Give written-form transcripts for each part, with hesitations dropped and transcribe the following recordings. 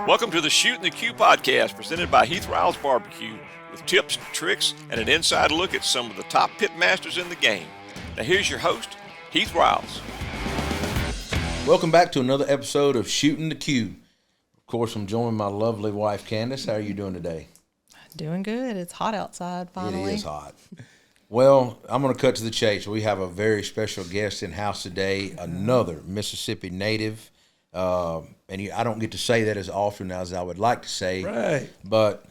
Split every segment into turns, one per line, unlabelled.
Welcome to the Shootin The Que podcast presented by Heath Riles BBQ with tips, tricks, and an inside look at some of the top pitmasters in the game. Now here's your host, Heath Riles.
Welcome back to another episode of Shootin The Que. Of course, I'm joined by my lovely wife, Candace. How are you doing today?
Doing good. It's hot outside, finally.
It is hot. Well, I'm going to cut to the chase. We have a very special guest in house today, another Mississippi native. I don't get to say that as often as I would like to say.
Right.
But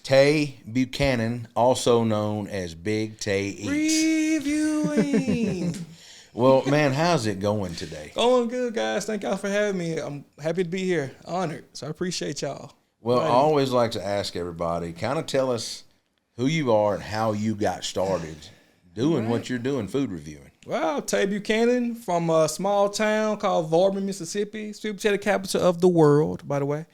Tae Buchanan, also known as Big Tae Eats.
Reviewing.
Well, man, how's it going today?
Going good, guys. Thank y'all for having me. I'm happy to be here. Honored. So I appreciate y'all.
Well,
Right.
I always like to ask everybody, kind of tell us who you are and how you got started doing what you're doing, food reviewing.
Well, Tae Buchanan from a small town called Varberg, Mississippi. Sweet potato capital of the world, by the way.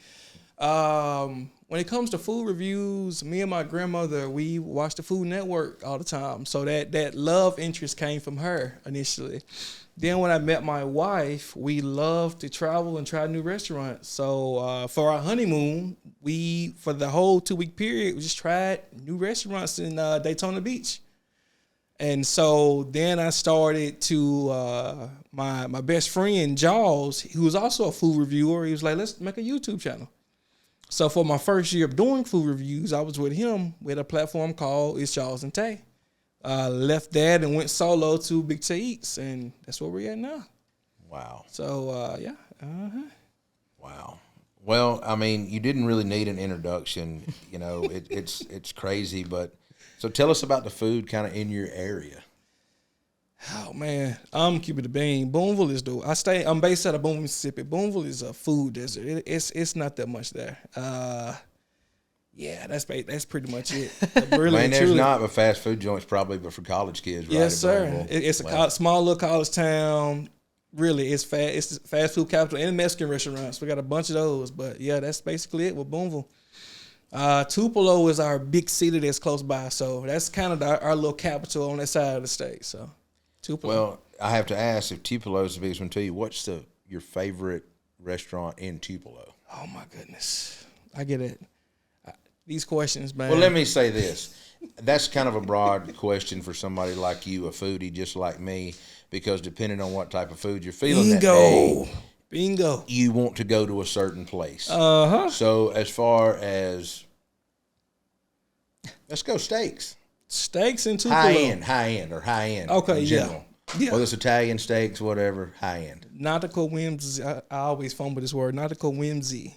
When it comes to food reviews, me and my grandmother, we watch the Food Network all the time. So that love interest came from her initially. Then when I met my wife, we loved to travel and try new restaurants. So for our honeymoon, for the whole 2-week period, we just tried new restaurants in Daytona Beach. And so then I started to, my best friend, Jaws, who was also a food reviewer, he was like, let's make a YouTube channel. So for my first year of doing food reviews, I was with him with a platform called It's Jaws and Tae. Left that and went solo to Big Tae Eats, and that's where we're at now.
Wow.
So, yeah.
Wow. Well, I mean, you didn't really need an introduction. You know, it's crazy, but so tell us about the food kind of in your area.
Oh, man. I'm keeping the bean. Boonville is I'm based out of Boonville, Mississippi. Boonville is a food desert. It's not that much there. Yeah, that's pretty much it. Really,
Man, there's not but fast food joints probably, but for college kids, right?
Yes, sir. It's a small little college town. Really, it's the fast food capital and Mexican restaurants. We got a bunch of those, but yeah, that's basically it with Boonville. Tupelo is our big city that's close by, so that's kind of our little capital on that side of the state. So, Tupelo.
Well, I have to ask, if Tupelo is the biggest one to you, what's your favorite restaurant in Tupelo?
Oh my goodness, I get it. These questions, man.
Well, let me say this. That's kind of a broad question for somebody like you, a foodie just like me, because depending on what type of food you're feeling that day,
Bingo.
you want to go to a certain place.
Uh-huh.
So as far as, let's go steaks.
Steaks in Tupelo.
High end.
Okay,
in general.
Yeah.
Whether it's Italian steaks, whatever, high end.
Nautical Whimsy. I always fumble this word. Nautical Whimsy.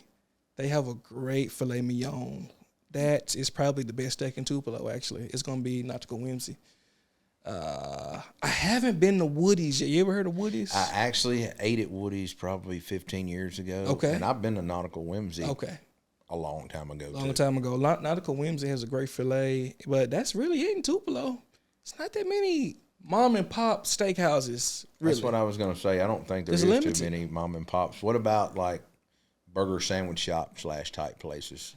They have a great filet mignon. That is probably the best steak in Tupelo, actually. It's going to be Nautical Whimsy. I haven't been to Woody's yet. You ever heard of Woody's?
I actually ate at Woody's probably 15 years ago.
Okay.
And I've been to Nautical Whimsy
a
long time ago,
long time ago. Nautical Whimsy has a great filet, but that's really it in Tupelo. It's not that many mom and pop steakhouses, really.
That's what I was going to say. I don't think there's too many mom and pops. What about like burger sandwich shop / type places?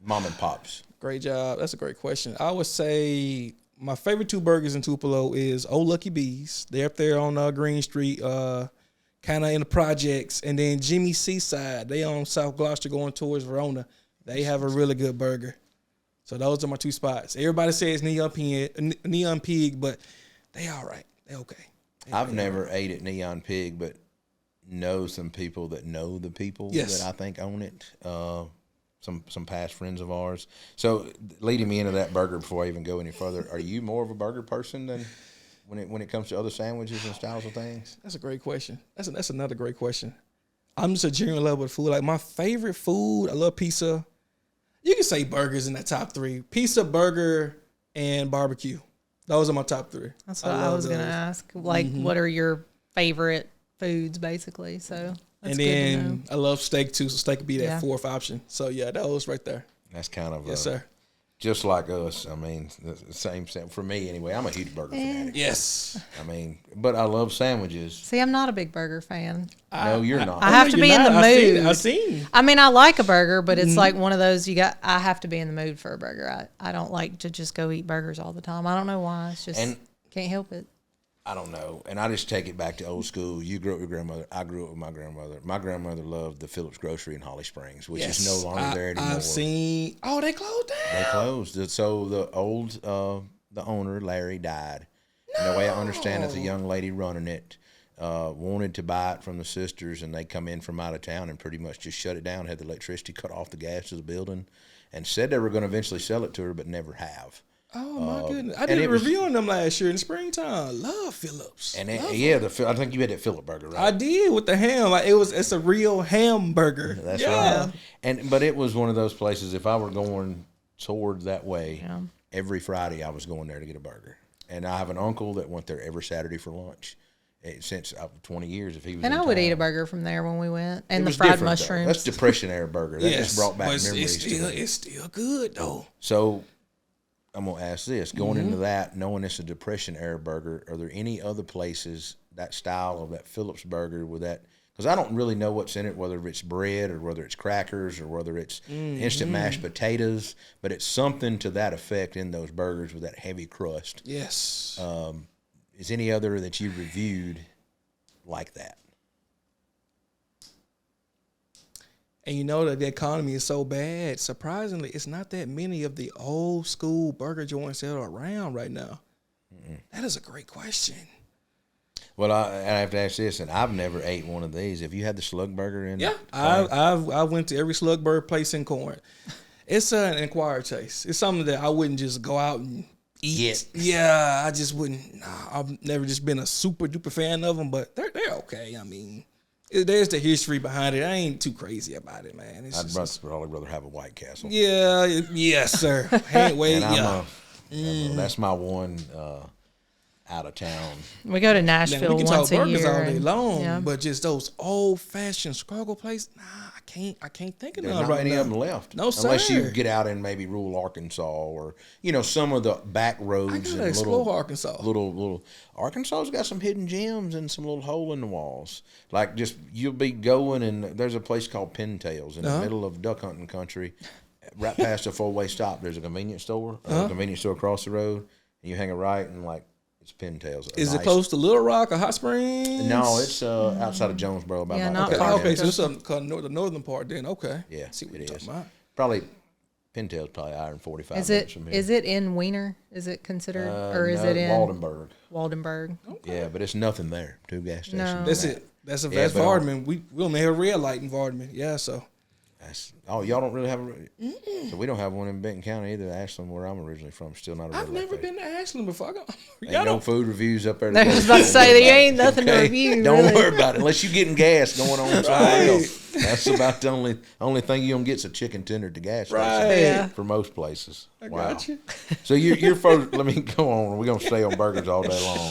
Mom and pops.
Great job. That's a great question. I would say my favorite 2 burgers in Tupelo is Old Lucky Bees. They're up there on Green Street, kind of in the projects. And then Jimmy Seaside. They on South Gloucester going towards Verona. They have a really good burger. So those are my 2 spots. Everybody says Neon Pig, but they all right. They okay.
I've never ate at Neon Pig, but know some people that know the people that I think own it. Some past friends of ours. So leading me into that burger before I even go any further, are you more of a burger person than when it comes to other sandwiches and styles of things?
That's a great question. That's another great question. I'm just a general level of food. Like my favorite food, I love pizza. You can say burgers in that top 3. Pizza, burger, and barbecue. Those are my top 3.
That's what I was going to ask. Like, what are your favorite foods, basically? So that's
and then I love steak too, so steak would be that 4th option. So yeah, that was right there.
That's kind of
yes, sir.
Just like us. I mean, the same for me anyway. I'm a huge burger fanatic.
Yes.
I mean, but I love sandwiches.
See, I'm not a big burger fan.
No, you're not.
I have to be in the mood.
I've seen.
I mean, I like a burger, but it's like one of those I have to be in the mood for a burger. I don't like to just go eat burgers all the time. I don't know why. It's just can't help it.
I don't know. And I just take it back to old school. You grew up with your grandmother. I grew up with my grandmother. My grandmother loved the Phillips Grocery in Holly Springs, which is no longer there anymore.
I've seen. Oh, they closed down.
They closed. So the old the owner, Larry, died. No. And the way I understand it, the young lady running it wanted to buy it from the sisters, and they come in from out of town and pretty much just shut it down, had the electricity cut off the gas to the building, and said they were going to eventually sell it to her, but never have.
Oh my goodness! I did a review on them last year in the springtime. Love Phillips.
And I think you had that Phillip burger, right?
I did with the ham. Like it's a real hamburger.
That's right. But it was one of those places. If I were going toward that way, every Friday I was going there to get a burger. And I have an uncle that went there every Saturday for lunch. Since 20 years, if he was.
And I would eat a burger from there when we went, and the fried mushrooms.
Though. That's Depression era burger. That just brought back memories.
It's still good though.
So. I'm going to ask this. Going into that, knowing it's a Depression era burger, are there any other places, that style of that Phillips burger with that? Because I don't really know what's in it, whether it's bread or whether it's crackers or whether it's instant mashed potatoes, but it's something to that effect in those burgers with that heavy crust.
Yes.
Is any other that you reviewed like that?
And you know that the economy is so bad. Surprisingly, it's not that many of the old school burger joints that are around right now. That is a great question.
Well, I have to ask this, and I've never ate one of these. Have you had the slug burger in?
Yeah, I went to every slug burger place in Corinth. It's an acquired taste. It's something that I wouldn't just go out and eat. Yeah, I just wouldn't. Nah, I've never just been a super duper fan of them, but they're okay. I mean. There's the history behind it. I ain't too crazy about it, man.
I'd probably rather have a White Castle.
Yeah, yes, sir. Ain't wait.
That's my one out of town.
We go to Nashville once a year. We can talk burgers
all day long, but just those old fashioned struggle places. Nah, I can't think of none right now.
There's not many of them left.
No, sir.
Unless you get out in maybe rural Arkansas or some of the back roads.
I gotta explore Arkansas.
Little Arkansas's got some hidden gems and some little hole in the walls. Like you'll be going and there's a place called Pintails in the middle of duck hunting country, right past a 4-way stop. There's a convenience store, a convenience store across the road, and you hang a right and it's Pintails.
Is it close to Little Rock or Hot Springs?
No, it's outside of Jonesboro.
Okay, so it's the northern part then. Okay.
Yeah,
see what
it
you're
is.
talking about.
Probably Pintails, probably an hour and 45 minutes from here.
Is it in Wiener? Is it considered, or is it in
Waldenburg?
Waldenburg.
Okay. Yeah, but it's nothing there. 2 gas stations.
No.
That's it. That's Vardaman. We only have a red light in Vardaman. Yeah, so.
Y'all don't really have so we don't have one in Benton County either. Ashland, where I'm originally from, still not a red
I've never been to Ashland before.
Ain't no food reviews up there.
I was about to say, there ain't nothing to review.
Don't worry about it unless you're getting gas going on somewhere else. That's about the only thing you're gonna get is a chicken tender at the gas station for most places.
I got you.
So your first. Let me go on. We're gonna stay on burgers all day long.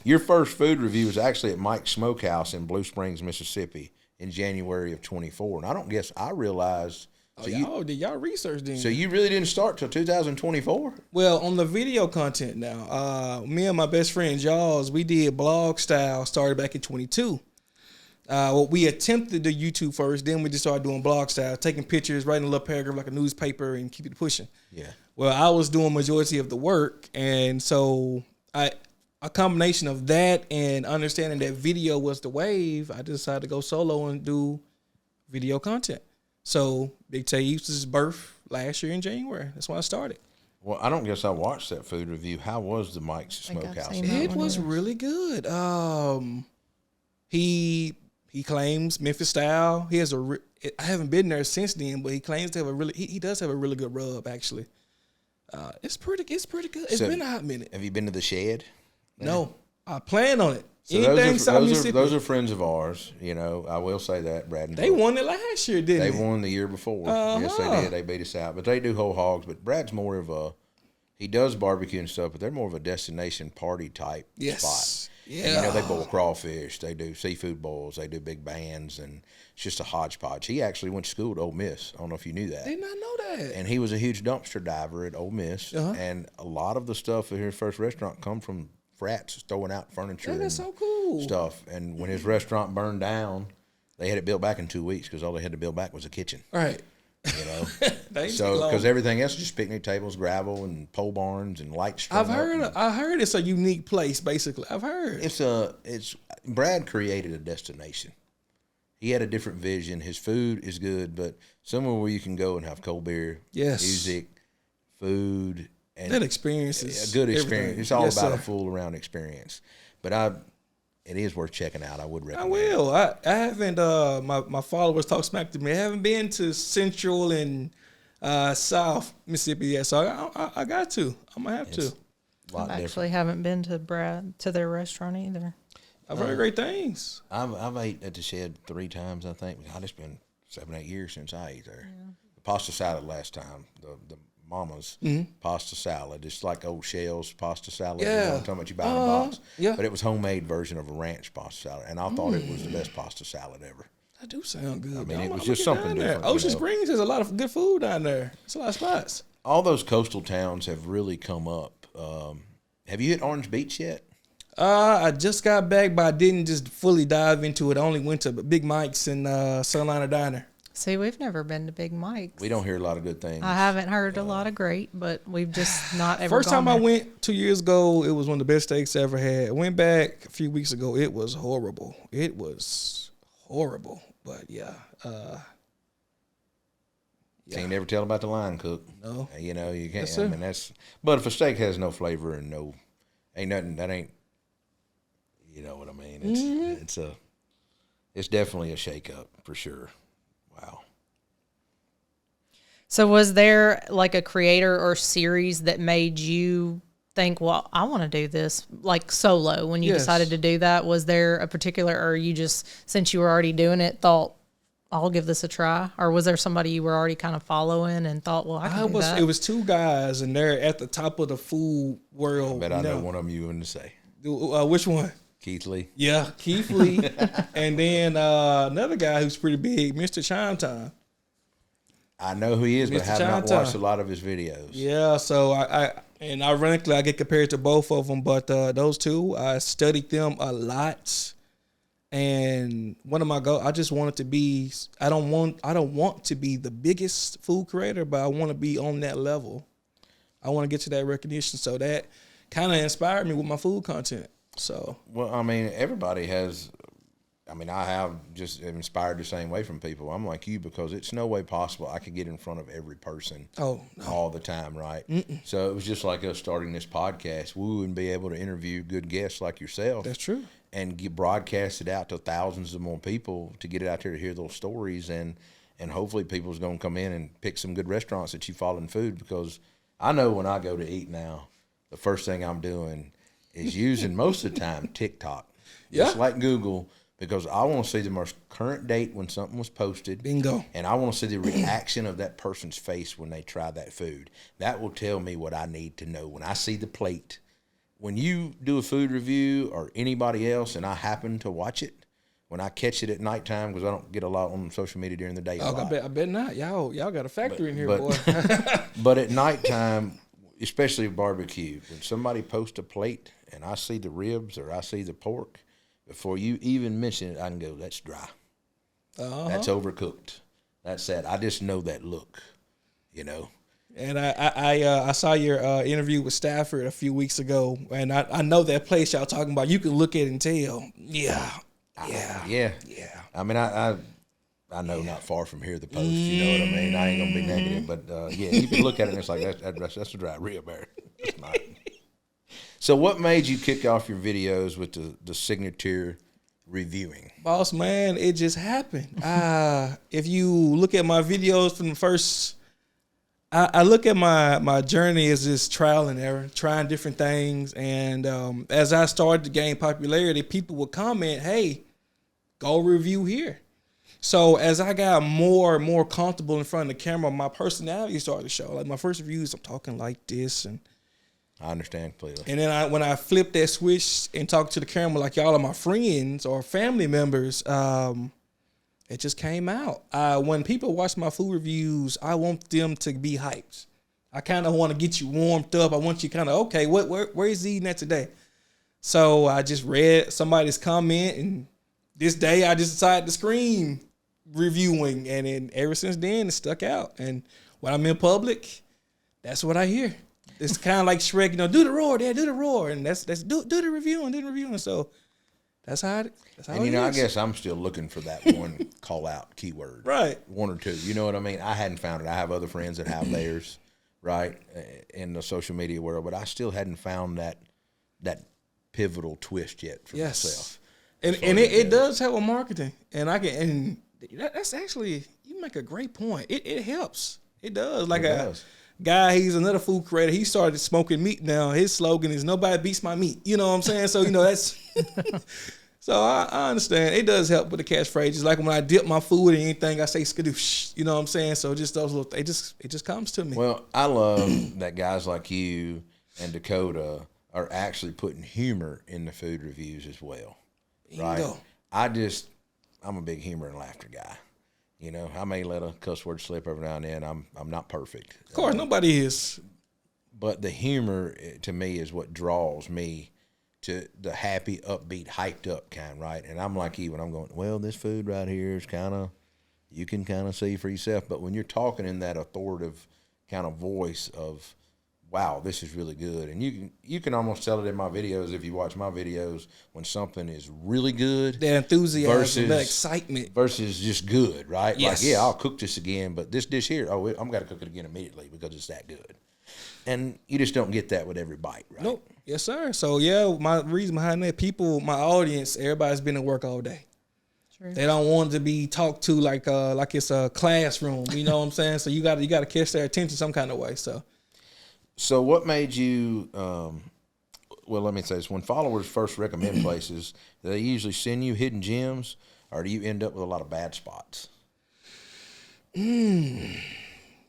Your first food review was actually at Mike's Smokehouse in Blue Springs, Mississippi, in January of 24. And I realized.
Did y'all research then?
So you really didn't start till 2024?
Well, on the video content now, me and my best friend Jaws, we did blog style, started back in 22. We attempted the YouTube first, then we just started doing blog style, taking pictures, writing a little paragraph like a newspaper and keep it pushing.
Yeah.
Well, I was doing majority of the work, and so a combination of that and understanding that video was the wave, I decided to go solo and do video content. So Big Tae Eats' birth last year in January. That's when I started.
Well, I don't guess I watched that food review. How was the Mike's Smokehouse?
It was really good. He claims Memphis style. He has I haven't been there since then, but he claims to have he does have a really good rub actually. It's pretty good. It's been a hot minute.
Have you been to the Shed?
No, I plan on it.
So those are friends of ours. I will say that, Brad.
They won it last year, didn't they?
They won the year before. Yes, they did. They beat us out. But they do whole hogs. But Brad's more of he does barbecue and stuff, but they're more of a destination party type spot.
Yeah.
And, they boil crawfish. They do seafood boils. They do big bands. And it's just a hodgepodge. He actually went to school at Ole Miss. I don't know if you knew that.
Did not know that.
And he was a huge dumpster diver at Ole Miss. And a lot of the stuff at his first restaurant come from frats throwing out furniture
that's so cool
stuff. And when his restaurant burned down, they had it built back in 2 weeks because all they had to build back was a kitchen.
Right.
You know,
They
so
take long.
because everything else is just picnic tables, gravel, and pole barns and lights. strung up.
I heard it's a unique place. Basically, I've heard
It's Brad created a destination. He had a different vision. His food is good, but somewhere where you can go and have cold beer,
Yes.
music, food, and
that experience is
a good experience.
everything.
It's all
Yes,
about
sir.
a full around experience. But it is worth checking out. I would
I
recommend.
will. I haven't. My followers talk smack to me. I haven't been to Central and South Mississippi yet, so I got to. I'm gonna have to.
It's a lot
I
different.
actually haven't been to their restaurant either.
I've heard great things.
I've ate at the Shed 3 times. I think. God, it's been 7-8 years since I ate there. Yeah. The pasta salad last time. The Mama's pasta salad. It's like old Shell's pasta salad.
Yeah.
You know what I'm talking about? You buy in a box.
Yeah.
But it was homemade version of a ranch pasta salad, and I thought it was the best pasta salad ever.
That do sound good.
I mean, it was
I'm
just
gonna get
something
down there.
different, you
Ocean
know.
Springs has a lot of good food down there. It's a lot of spots.
All those coastal towns have really come up. Have you hit Orange Beach yet?
I just got back, but I didn't just fully dive into it. I only went to Big Mike's and Sunliner Diner.
See, we've never been to Big Mike's.
We don't hear a lot of good things.
I haven't heard a lot of great, but we've just not ever.
First
gone
time I
there.
went 2 years ago, it was one of the best steaks I ever had. I went back a few weeks ago. It was horrible. It was horrible. But yeah.
Can't never tell about the line cook.
No.
You know, you can't.
Yes, sir.
I mean, that's. But if a steak has no flavor and ain't nothing that ain't. You know what I mean? It's definitely a shakeup for sure. Wow.
So, was there like a creator or series that made you think, "Well, I want to do this," like solo? When you
Yes.
decided to do that, was there a particular, or you just, since you were already doing it, thought, "I'll give this a try," or was there somebody you were already kind of following and thought, "Well, I can do that"?
It was two guys, and they're at the top of the food world.
But I know one of them you wouldn't say.
Which one?
Keith Lee.
Yeah, Keith Lee, and then another guy who's pretty big, Mr. Chimetime.
I know who he is, but
Mr.
have not
Chinatown.
watched a lot of his videos.
Yeah, so and ironically, I get compared to both of them, but those two, I studied them a lot. And one of my goals, I just wanted to be. I don't want to be the biggest food creator, but I want to be on that level. I want to get to that recognition. So that kind of inspired me with my food content. So
Well, I mean, everybody has. I mean, I have just inspired the same way from people. I'm like you because it's no way possible I could get in front of every person all the time, right? So it was just like us starting this podcast. We wouldn't be able to interview good guests like yourself.
that's true.
And get broadcasted out to thousands of more people to get it out there to hear those stories. And hopefully people's going to come in and pick some good restaurants that you follow in food, because I know when I go to eat now, the first thing I'm doing is using most of the time TikTok. Just like Google, because I want to see the most current date when something was posted.
Bingo.
And I want to see the reaction of that person's face when they try that food. That will tell me what I need to know. When I see the plate, when you do a food review or anybody else and I happen to watch it, when I catch it at nighttime, because I don't get a lot on social media during the day.
I bet not. Y'all got a factory in here, boy.
But at nighttime, especially barbecue, when somebody posts a plate and I see the ribs or I see the pork, before you even mention it, I can go, that's dry. That's overcooked. That's that. I just know that look, you know.
And I saw your interview with Stafford a few weeks ago, and I know that place y'all talking about. You can look at it and tell. Yeah. I mean, I know not far from here the post. You know what I mean? I ain't gonna be negative, but yeah, you can look at it and it's like that's a dry rib there. It's not. So, what made you kick off your videos with the signature reviewing? Boss man, it just happened. If you look at my videos from the first, I look at my journey as just trial and error, trying different things. And as I started to gain popularity, people would comment, "Hey, go review here." So as I got more and more comfortable in front of the camera, my personality started to show. Like my first reviews, I'm talking like this, and
I understand completely.
And then when I flipped that switch and talked to the camera like y'all are my friends or family members, it just came out. When people watch my food reviews, I want them to be hyped. I kind of want to get you warmed up. I want you kind of, okay, where is he eating at today? So I just read somebody's comment, and this day I just decided to scream reviewing, and then ever since then it stuck out. And when I'm in public, that's what I hear. It's kind of like Shrek, do the roar, Dad, do the roar, and that's do the reviewing, So that's how it is.
I guess I'm still looking for that one call out keyword,
right?
One or two. You know what I mean? I hadn't found it. I have other friends that have theirs, right, in the social media world, but I still hadn't found that pivotal twist yet for myself.
And it does help with marketing, and that's actually, you make a great point. It helps. It does. Like guy, he's another food creator. He started smoking meat now. His slogan is "Nobody beats my meat." You know what I'm saying? So that's. So I understand. It does help with the catchphrases. Like when I dip my food in anything, I say skadoosh. You know what I'm saying? So just those little, it just comes to me.
Well, I love that guys like you and Dakota are actually putting humor in the food reviews as well. Right? I'm a big humor and laughter guy. I may let a cuss word slip every now and then. I'm not perfect.
Of course, nobody is.
But the humor, to me, is what draws me to the happy, upbeat, hyped up kind, right? And I'm like you when I'm going, well, this food right here is you can kind of see for yourself. But when you're talking in that authoritative kind of voice of, wow, this is really good. And you can almost tell it in my videos if you watch my videos when something is really good.
The enthusiasm, the excitement.
Versus just good, right?
Yes.
Like, yeah, I'll cook this again, but this dish here, I'm got to cook it again immediately because it's that good. And you just don't get that with every bite, right?
Nope. Yes, sir. So, my reason behind that, my audience, everybody's been at work all day. True. They don't want to be talked to like it's a classroom. You know what I'm saying? So you got to catch their attention some kind of way.
So what made you? Let me say this: when followers first recommend places, do they usually send you hidden gems, or do you end up with a lot of bad spots?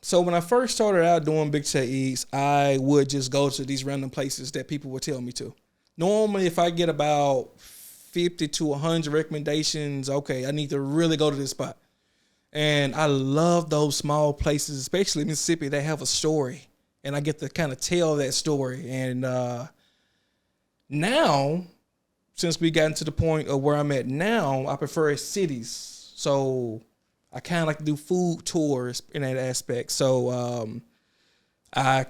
So when I first started out doing Big Tae Eats, I would just go to these random places that people would tell me to. Normally, if I get about 50 to 100 recommendations, okay, I need to really go to this spot. And I love those small places, especially in Mississippi, that have a story. And I get to kind of tell that story. And now, since we gotten to the point of where I'm at now, I prefer cities. So I kind of like to do food tours in that aspect. So I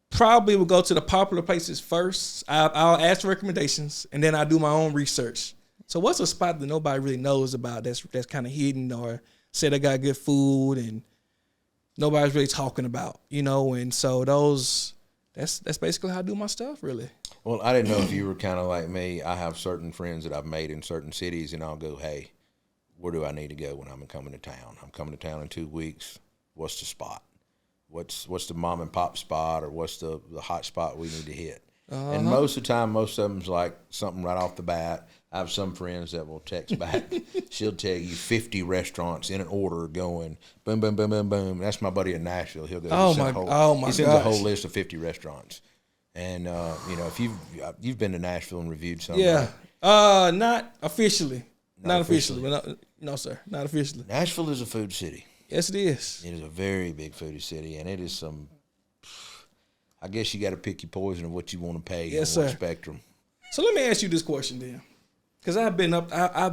probably will go to the popular places first. I'll ask for recommendations, and then I do my own research. So what's a spot that nobody really knows about that's kind of hidden, or say they got good food and nobody's really talking about, and so that's basically how I do my stuff, really.
Well, I didn't know if you were kind of like me. I have certain friends that I've made in certain cities, and I'll go, hey, where do I need to go when I'm coming to town? I'm coming to town in 2 weeks. What's the spot? What's the mom and pop spot, or what's the hot spot we need to hit? And most of the time, most of them's like something right off the bat. I have some friends that will text back. She'll tell you 50 restaurants in an order going boom, boom, boom, boom, boom. That's my buddy in Nashville. He'll go. He sends a whole list of 50 restaurants. And if you've been to Nashville and reviewed some,
yeah, right? Not officially. Not officially. No, sir, not officially.
Nashville is a food city.
Yes, it is.
It is a very big foodie city, and it is some. I guess you got to pick your poison of what you want to pay.
Yes,
on
sir.
What spectrum.
So let me ask you this question then, because I've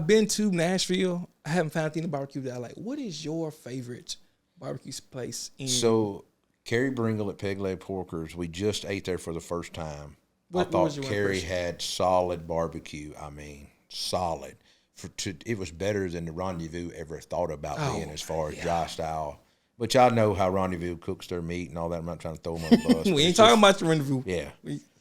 been to Nashville. I haven't found anything barbecue that I like. What is your favorite barbecue place in?
So Carrie Bringle at Peg Leg Porkers, we just ate there for the first time. I thought Carrie had solid barbecue. I mean, solid. It was better than the Rendezvous ever thought about being as far as dry style. Which I know how Rendezvous cooks their meat and all that. I'm not trying to throw them on the bus.
We ain't talking about the Rendezvous.
Yeah.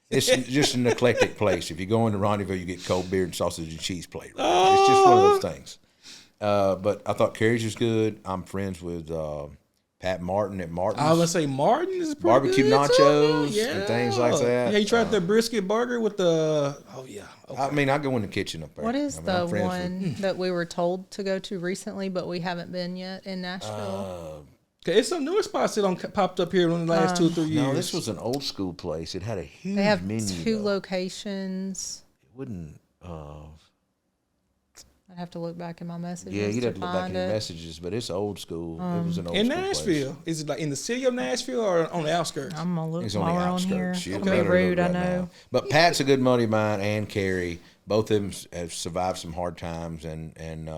It's just an eclectic place. If you go into Rendezvous, you get cold beer and sausage and cheese plate. Right? It's just one of those things. But I thought Carrie's was good. I'm friends with Pat Martin at Martin's.
I was going to say Martin is pretty
barbecue
good
nachos and things like that.
Yeah, you tried the brisket burger with the... Oh, yeah. Okay.
I mean, I go in the kitchen up there.
What is the one that we were told to go to recently, but we haven't been yet in Nashville?
It's some newer spots that popped up here in the last 2 or 3 years.
No, this was an old school place. It had a huge menu.
They have two locations.
It wouldn't...
I'd have to look back in my messages.
Yeah, you'd have to look back in your messages, but it's old school. It was an old school
in Nashville.
Place.
Is it like in the city of Nashville or on the outskirts?
I'm gonna look
it's
while
on the
we're
outskirts.
on here. Don't be rude, I know.
But Pat's a good buddy of mine, and Carrie. both of them have survived some hard times, and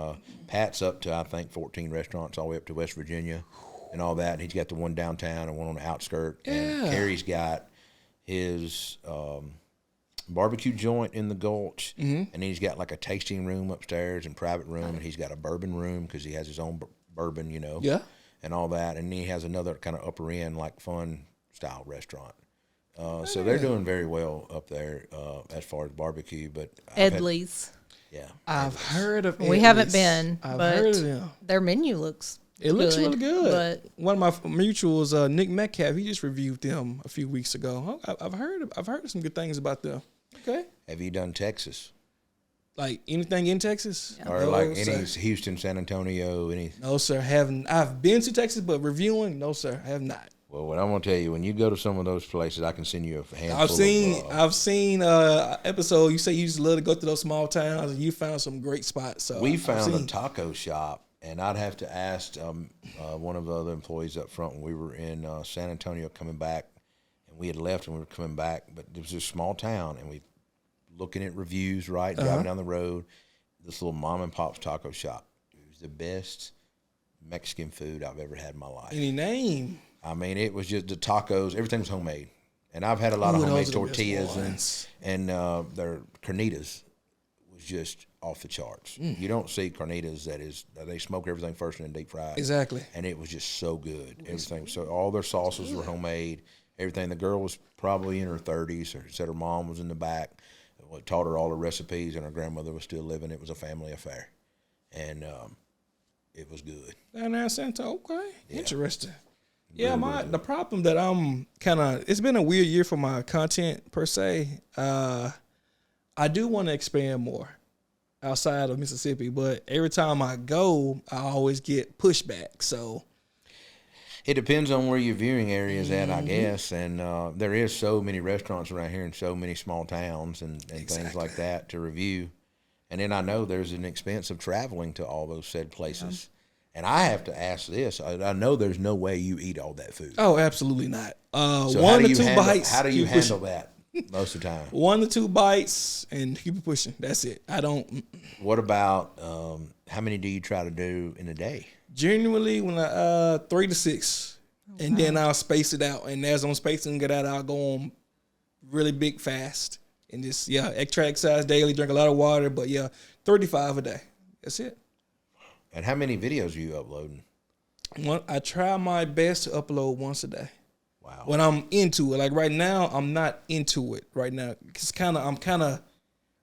Pat's up to, I think, 14 restaurants all the way up to West Virginia and all that. And he's got the one downtown and one on the outskirt. Yeah. And Kerry's got his barbecue joint in the Gulch, and then he's got like a tasting room upstairs and private room, and he's got a bourbon room because he has his own bourbon, and all that. And then he has another kind of upper end, like fun style restaurant. So they're doing very well up there as far as barbecue. But
Edley's.
I've heard of.
We haven't been,
I've
but
heard of them.
Their menu looks.
It looks really good.
But
one of my mutuals, Nick Metcalf, he just reviewed them a few weeks ago. I've heard some good things about them. Okay.
Have you done Texas?
Like anything in Texas?
Yeah. Or like any Houston, San Antonio, any?
No, sir. Haven't. I've been to Texas, but reviewing, no, sir. I have not.
Well, what I'm gonna tell you, when you go to some of those places, I can send you a handful.
I've seen episode. You say you just love to go to those small towns, and you found some great spots. So
we found a taco shop, and I'd have to ask one of the other employees up front when we were in San Antonio coming back, and we had left and we were coming back, but it was a small town, and we looking at reviews, right, driving down the road. This little mom and pop's taco shop. It was the best Mexican food I've ever had in my life.
Any name?
I mean, it was just the tacos. Everything was homemade, and I've had a lot of homemade tortillas and their carnitas was just off the charts. You don't see carnitas that they smoke everything first and then deep fry.
Exactly.
And it was just so good. Everything. So all their sauces were homemade. Everything. The girl was probably in her 30s. Or said her mom was in the back. Taught her all the recipes, and her grandmother was still living. It was a family affair, and it was good.
Okay, interesting. Yeah, the problem that I'm it's been a weird year for my content per se. I do want to expand more outside of Mississippi, but every time I go, I always get pushback. So
it depends on where your viewing area is at, I guess. And there is so many restaurants around here in so many small towns and things like that to review. And then I know there's an expense of traveling to all those said places. And I have to ask this. I know there's no way you eat all that food.
Oh, absolutely not.
So
one to two bites.
How do you handle that most of the time?
1 to 2 bites and keep it pushing. That's it. I don't.
What about how many do you try to do in a day?
Generally, when 3 to 6, and then I'll space it out. And as I'm spacing it out, I'll go on really big fast and just extra exercise daily, drink a lot of water. But 35 a day. That's it.
And how many videos are you uploading?
I try my best to upload once a day.
Wow.
When I'm into it, like right now, I'm not into it right now. I'm kind of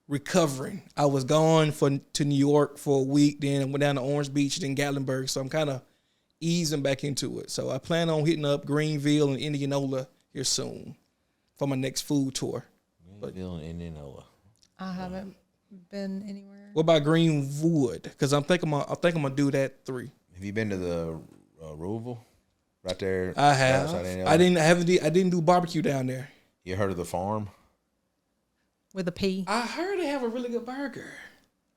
recovering. I was gone to New York for a week, then I went down to Orange Beach, then Gatlinburg. So I'm kind of easing back into it. So I plan on hitting up Greenville and Indianola here soon for my next food tour.
Greenville and Indianola.
I haven't been anywhere.
What about Greenwood? Because I think I'm gonna do that 3.
Have you been to the Louisville? Right there.
I have. I didn't do barbecue down there.
You heard of the farm?
With a P.
I heard they have a really good burger.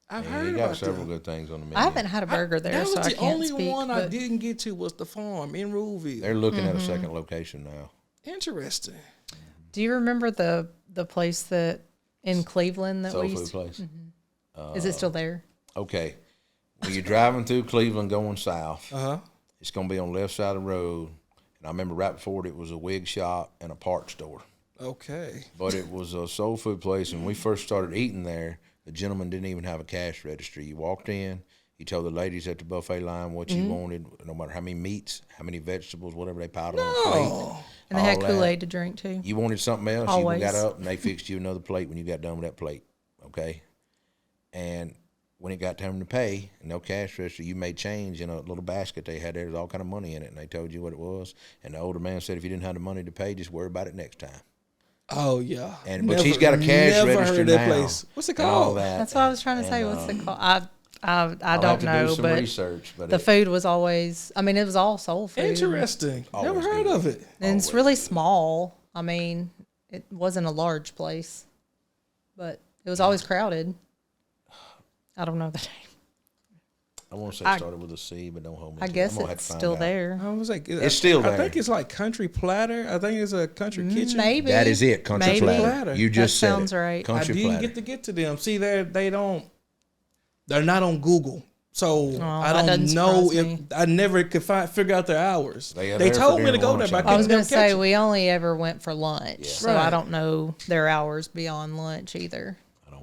I've heard
you
about
got several good things on the menu.
I haven't had a burger there, so I can't speak.
The only one I didn't get to was the farm in Louisville.
They're looking at a second location now.
Interesting.
Do you remember the place that in Cleveland that
Soul
we
food
used to?
place.
Is it still there?
Okay. When you're driving through Cleveland going south,
Uh-huh.
it's going to be on the left side of the road. And I remember right before it was a wig shop and a parts store.
Okay.
But it was a soul food place. And when we first started eating there, the gentleman didn't even have a cash register. You walked in, he told the ladies at the buffet line what you wanted, no matter how many meats, how many vegetables, whatever they piled on the plate.
And they had Kool-Aid to drink too.
You wanted something else,
Always.
you got up and they fixed you another plate when you got done with that plate. Okay? And when it got time to pay, no cash register, you made change in a little basket they had there. There's all kind of money in it, and they told you what it was. And the older man said, if you didn't have the money to pay, just worry about it next time.
Oh, yeah.
But he's got a cash register
heard
now.
That place. What's it called?
That's what I was trying to say. What's it called? I
I'll
don't know,
do some
but
research, but
the food was always, I mean, it was all soul food.
Interesting.
Always
Never heard
good.
of it.
And it's really small. I mean, it wasn't a large place, but it was always crowded. I don't know the name.
I want to say it started with a C, but don't hold me.
I guess it's still there.
I was like,
it's still there.
I think it's like Country Platter. I think it's a Country Kitchen.
Maybe
that is it. Country Platter. You just said
sounds right.
Country
I didn't get to them. See, they're not on Google. So I don't know if I never could figure out their hours. They told me to go there, but
I was going to say we only ever went for lunch, so I don't know their hours beyond lunch either.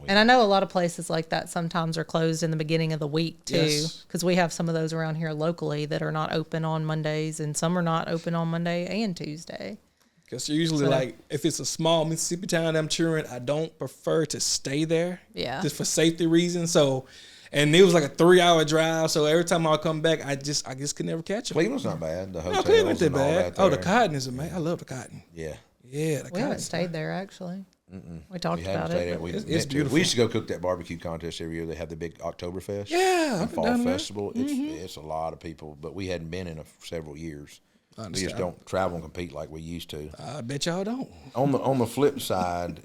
And I know a lot of places like that sometimes are closed in the beginning of the week too, because we have some of those around here locally that are not open on Mondays, and some are not open on Monday and Tuesday.
Because usually, like, if it's a small Mississippi town I'm touring, I don't prefer to stay there. Yeah. Just for safety reasons. So, and it was like a 3-hour drive. So every time I come back, I just could never catch them.
Cleveland's not bad. The hotels
Cleveland's not
bad.
Oh, the Cotton is amazing. I love the Cotton.
Yeah.
Yeah.
We haven't stayed there actually. We talked about it.
It's beautiful.
We used to go cook that barbecue contest every year. They have the big Oktoberfest.
Yeah.
And Fall Festival. It's a lot of people, but we hadn't been in several years. We just don't travel and compete like we used to.
I bet y'all don't.
On the flip side,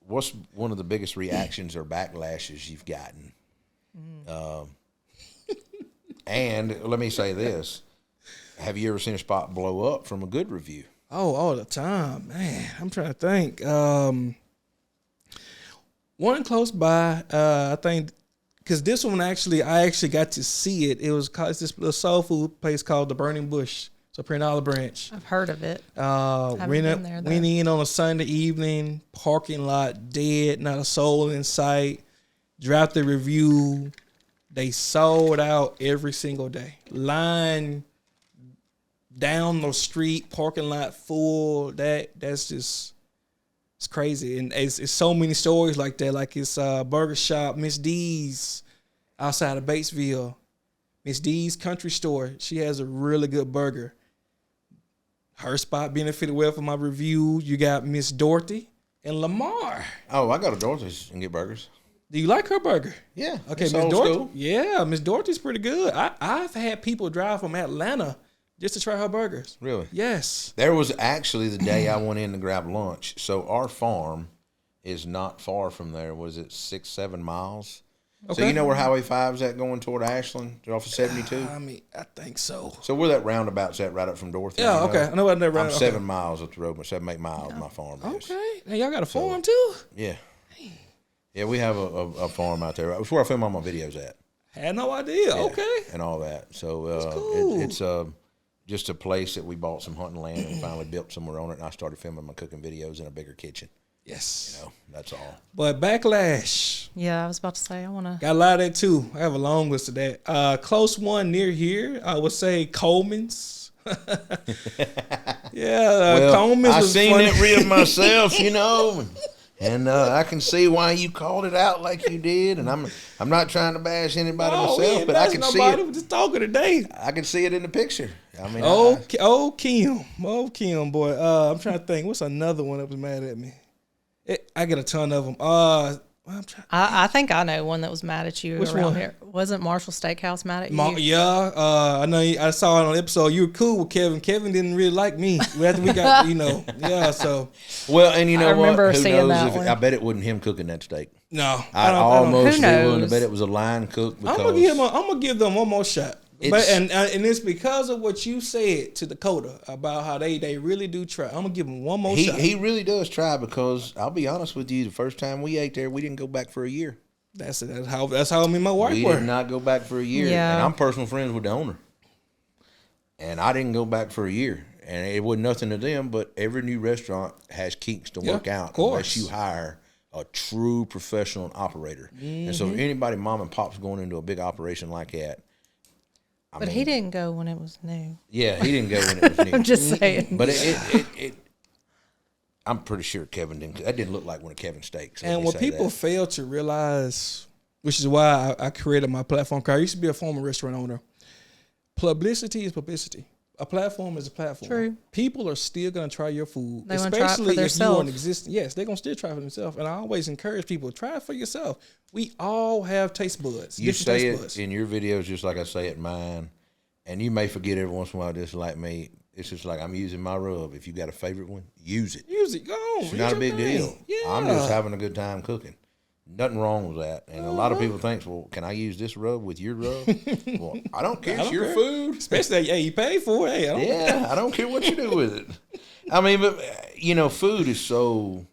what's one of the biggest reactions or backlashes you've gotten? And let me say this. Have you ever seen a spot blow up from a good review?
Oh, all the time, man. I'm trying to think. One close by, I think, because this one I actually got to see it. It was it's this little soul food place called the Burning Bush. It's up here in Olive Branch.
I've heard of it.
Went in on a Sunday evening, parking lot dead, not a soul in sight. Dropped the review. They sold out every single day. Line down the street, parking lot full. That's just, it's crazy. And it's so many stories like that. Like it's burger shop, Miss D's outside of Batesville. Miss D's Country Store. She has a really good burger. Her spot benefited well from my review. You got Miss Dorothy and Lamar.
Oh, I go to Dorothy's and get burgers.
Do you like her burger?
Yeah.
Okay, Miss Dorothy. Yeah, Miss Dorothy's pretty good. I've had people drive from Atlanta just to try her burgers.
Really?
Yes.
There was actually the day I went in to grab lunch. So our farm is not far from there. Was it 6-7 miles? Okay. So you know where Highway 5's at going toward Ashland? Off of 72?
I think so.
So where that roundabout's at right up from Dorothy?
Yeah, okay. I know what that roundabout.
I'm 7 miles up the road, 7-8 miles my farm is.
Okay. Now y'all got a farm too?
Yeah. Yeah, we have a farm out there. That's where I film all my videos at.
Had no idea. Yeah, okay.
And all that. So
cool.
it's just a place that we bought some hunting land and finally built somewhere on it, and I started filming my cooking videos in a bigger kitchen.
Yes.
You know, that's all.
But backlash.
Yeah, I was about to say, I want to.
Got a lot of that too. I have a long list of that. Close one near here, I would say Coleman's. Yeah, Coleman's.
I've
was
seen
funny.
it real myself, you know. And I can see why you called it out like you did, and I'm not trying to bash anybody myself, but I can see it.
We're just talking today.
I can see it in the picture. I mean,
Kim, boy. I'm trying to think. What's another one that was mad at me? I get a ton of them.
I think I know one that was mad at you.
Which
around
one?
Here. Wasn't Marshall Steakhouse mad at you?
Yeah, I know. I saw it on the episode. You were cool with Kevin. Kevin didn't really like me. After we got, yeah. So,
well, and you know
I remember
what? Who
seeing
knows?
that one.
I bet it wasn't him cooking that steak.
No,
I almost
Who knows?
willing to bet it was a line cook. Because
I'm gonna give them one more shot. But and it's because of what you said to Dakota about how they really do try. I'm gonna give him one more shot.
He really does try, because I'll be honest with you, the first time we ate there, we didn't go back for a year.
That's how me and my wife were.
We did not go back for a year.
Yeah.
And I'm personal friends with the owner. And I didn't go back for a year. And it wasn't nothing to them, but every new restaurant has kinks to work out unless you hire a true professional operator. Mm-hmm. And so if anybody, mom and pop's going into a big operation like that, I mean,
he didn't go when it was new.
Yeah, he didn't go when it was new.
I'm just saying.
But I'm pretty sure Kevin didn't. That didn't look like one of Kevin's steaks.
And what people fail to realize, which is why I created my platform. Cause I used to be a former restaurant owner. Publicity is publicity. A platform is a platform.
True.
People are still gonna try your food,
they especially
if you are an existing. Yes, they're gonna still try for themselves. And I always encourage people, try it for yourself. We all have taste buds.
You say it in your videos just like I say it in mine, and you may forget every once in a while. Just like me, it's just like I'm using my rub. If you got a favorite one, use it.
Use it. Go on.
It's not a big deal.
Yeah.
I'm just having a good time cooking. Nothing wrong with that. And a lot of people think, well, can I use this rub with your rub? Well, I don't care. It's your food.
Especially, hey, you pay for it. Hey,
I don't care what you do with it. I mean, but, food is so,